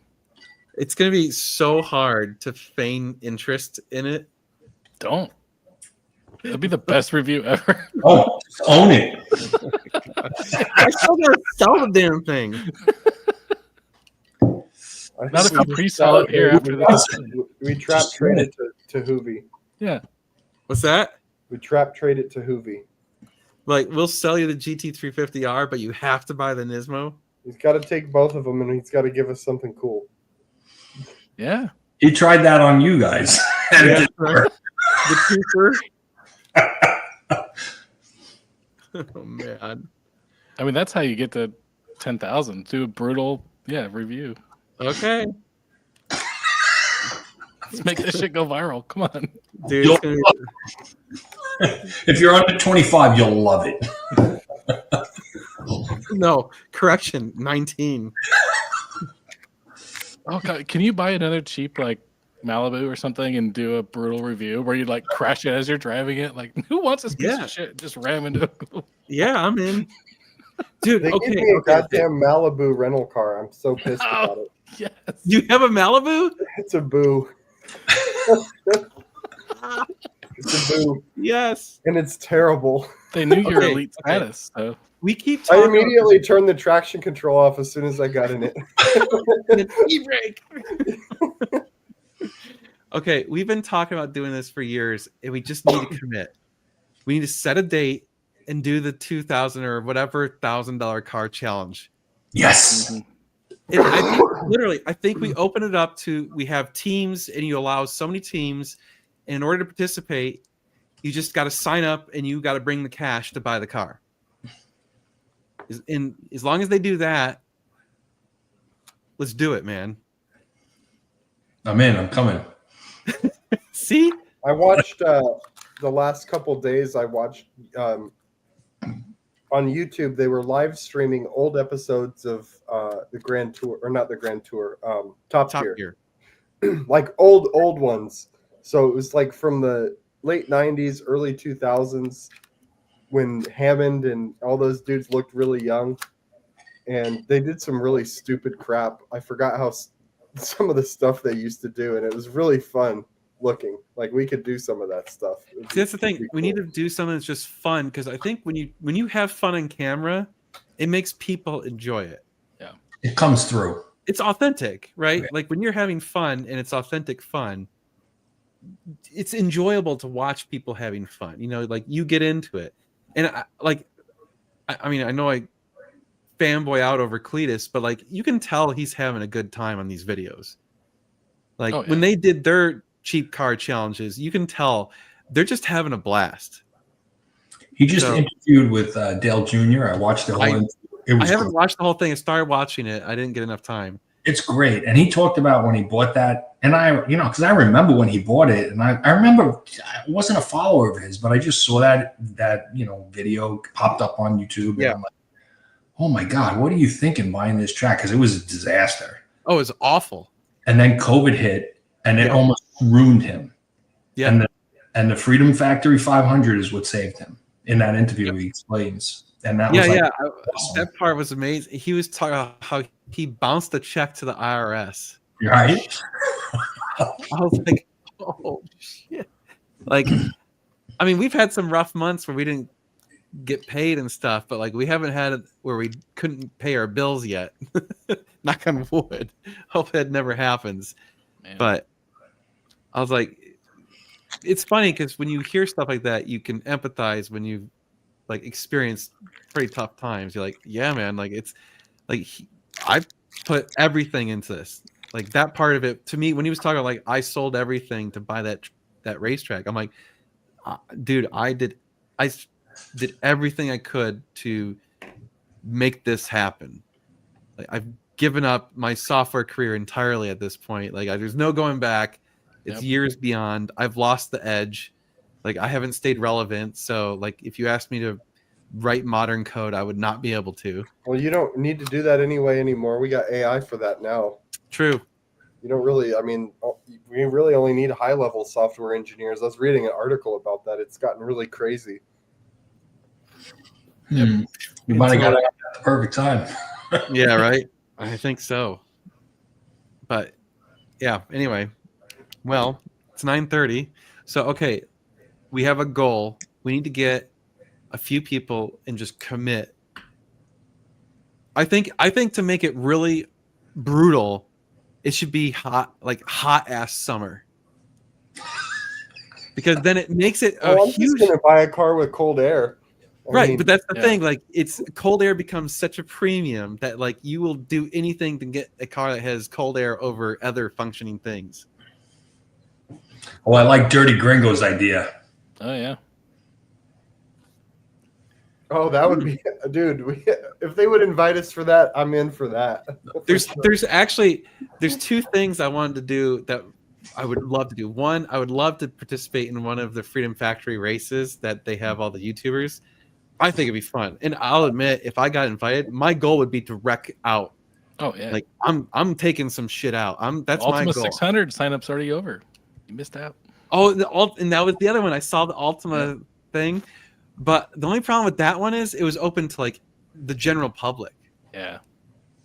It's gonna be so hard to feign interest in it. Don't. It'll be the best review ever. Oh, just own it. I still gotta sell the damn thing. Not if you pre-sell it here after this. We trap traded to Hoovy. Yeah. What's that? We trap traded to Hoovy. Like, we'll sell you the GT350R, but you have to buy the Nismo. He's got to take both of them, and he's got to give us something cool. Yeah. He tried that on you guys. And it Yeah. didn't work. The trooper. Oh man. I mean, that's how you get to 10,000. Do a brutal, review. Okay, Let's make this shit go viral. Come on. dude. You'll It's gonna be- If you're under 25, you'll love it. no, correction, 19. Oh god, can you buy another cheap like Malibu or something and do a brutal review where you like crash it as you're driving it? Like, who wants this piece Yeah. of shit? Just ram into. Yeah, I'm in. Dude, They okay, gave me a okay. goddamn Malibu rental car. I'm so pissed about it. Yes. You have a Malibu? It's a boo. It's a boo, Yes. and it's terrible. They knew your Okay, elite okay. status, so We keep I talking immediately turned the traction control off as soon as I got in it. about e-brake. Okay, we've been talking about doing this for years, and we just need to commit. We need to set a date and do the $2,000 or whatever $1,000 car challenge. Yes. Mhm. And I think we open it up to, we have teams, and you allow so many teams. And in order to participate, you just got to sign up, and you got to bring the cash to buy the car. And as long as they do that, let's do it, man. I'm in. I'm coming. See? I watched the last couple days. I watched on YouTube. They were live streaming old episodes of the Grand Tour, or not the Grand Tour, Top Top Gear, Gear. like old ones. So it was like from the late '90s, early 2000s, when Hammond and all those dudes looked really young, and they did some really stupid crap. I forgot how some of the stuff they used to do, and it was really fun looking. Like we could do some of that stuff. See, that's the thing. It'd be We need cool. to do something that's just fun, because I think when you have fun on camera, it makes people enjoy it. It comes through. It's authentic, right? Right. Like when you're having fun and it's authentic fun, it's enjoyable to watch people having fun. You know, like you get into it. And I mean, I know I fanboy out over Cletus, but like you can tell he's having a good time on these videos. Like Oh, yeah. when they did their cheap car challenges, you can tell they're just having a blast. He just So- interviewed with Dale Jr. I watched the whole I- interview. It was I haven't great. watched the whole thing. I started watching it. I didn't get enough time. It's great. And he talked about when he bought that. And because I remember when he bought it, and I remember I wasn't a follower of his, but I just saw that video popped up on YouTube. And Yeah. I'm like, oh my God, what are you thinking buying this track? Because it was a disaster. Oh, it's awful. And then COVID hit, and it Yeah. almost ruined him. Yeah. And the Freedom Factory 500 is what saved him. In that interview, he explains. And that Yeah, was like, yeah. awesome. That part was amazing. He was talking about how he bounced a check to the IRS. right? I was like, oh shit. Like, I mean, we've had some rough months where we didn't get paid and stuff, but like we haven't had it where we couldn't pay our bills yet. Knock on wood. Hope that never happens. Man. But I was like, it's funny because when you hear stuff like that, you can empathize when you like experienced pretty tough times. You're like, yeah, man, like it's like I put everything into this. Like that part of it to me, when he was talking like I sold everything to buy that racetrack, I'm like, dude, I did everything I could to make this happen. Like I've given up my software career entirely at this point. Like there's no going back. It's Yep. years beyond. I've lost the edge. Like I haven't stayed relevant. So like if you asked me to write modern code, I would not be able to. Well, you don't need to do that anyway anymore. We got AI for that now. True. You don't really, I mean, we really only need high-level software engineers. I was reading an article about that. It's gotten really crazy. You might have got it at the perfect time. Yeah, right. I think so. But yeah, anyway. Well, it's 9:30. So okay, we have a goal. We need to get a few people and just commit. I think to make it really brutal, it should be hot ass summer. Because then it makes it a Oh, I'm huge just going to buy a car with cold air. I right, mean, but that's the yeah. thing. Like, it's cold air becomes such a premium that like you will do anything to get a car that has cold air over other functioning things. Oh, I like Dirty Gringo's idea. Oh yeah. oh, that would be, dude, if they would invite us for that, I'm in for that. There's two things I wanted to do that I would love to do. One, I would love to participate in one of the Freedom Factory races that they have all the YouTubers. I think it'd be fun, and I'll admit, if I got invited, my goal would be to wreck out Oh yeah. Like I'm taking some shit out. That's my Ultima goal. 600 sign up's already over. You missed out. Oh, and that was the other one. I saw the Ultima thing, but the only problem with that one is it was open to like the general public. Yeah.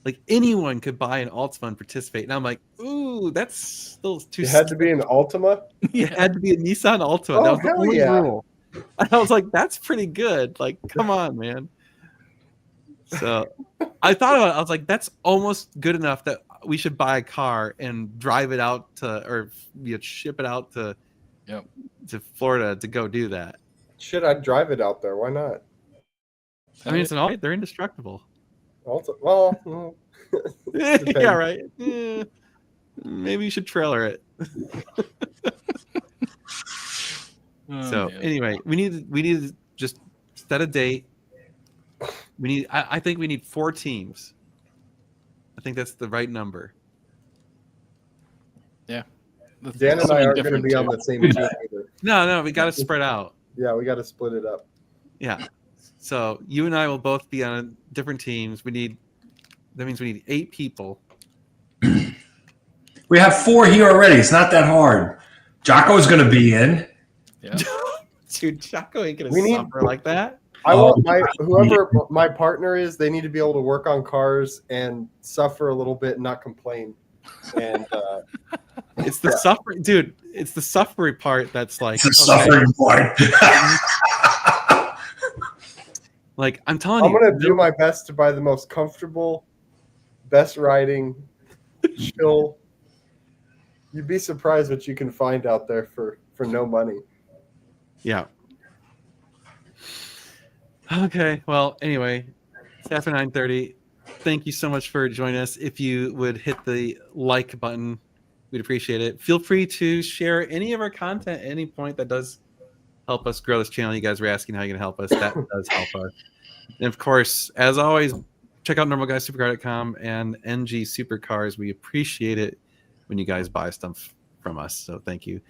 Like anyone could buy an Ultima and participate. And I'm like, ooh, that's still too. It had to be an Ultima. It had to be a Nissan Altima. Oh, That was the hell only yeah. rule. And I was like, that's pretty good. Like, come on, man. So I thought about it. I was like, that's almost good enough that we should buy a car and drive it out to, or ship it out to, Yep. to Florida to go do that. Shit, I'd drive it out there. Why not? I mean, it's an all they're indestructible. Well, Yeah, right. Maybe you should trailer it. So man. anyway, we need to just set a date. I think we need 4 teams. I think that's the right number. Dan and I aren't going to be on the same team either. No, we got to spread out. Yeah, we got to split it up. Yeah. So you and I will both be on different teams. That means we need 8 people. We have 4 here already. It's not that hard. Jocko's going to be in. Yeah. Dude, Chaco ain't gonna We need- suffer like that. I want whoever my partner is, they need to be able to work on cars and suffer a little bit and not complain. And It's the suffering, dude. It's the suffering part that's like It's a okay, suffering part. like I'm telling I'm you, going to do my best to buy the most comfortable, best riding, chill. You'd be surprised what you can find out there for no money. yeah. Okay. Well, anyway, it's after 9:30. Thank you so much for joining us. If you would hit the like button, we'd appreciate it. Feel free to share any of our content at any point. That does help us grow this channel. You guys were asking how you can help us. That does help us. And of course, as always, check out normalguysupercar.com and NG Supercars. We appreciate it when you guys buy stuff from us. So thank you.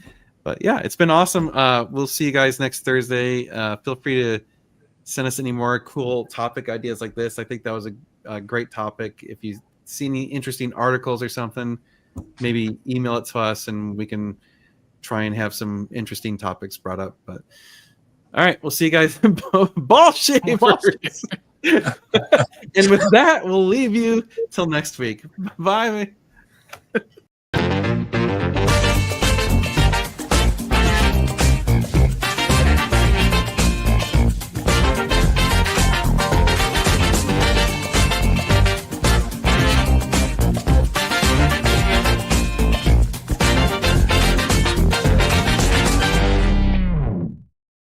But yeah, it's been awesome. We'll see you guys next Thursday. Feel free to send us any more cool topic ideas like this. I think that was a great topic. If you see any interesting articles or something, maybe email it to us and we can try and have some interesting topics brought up. But all right, we'll see you guys. Ball shavers. And with that, we'll leave you till next week. Bye.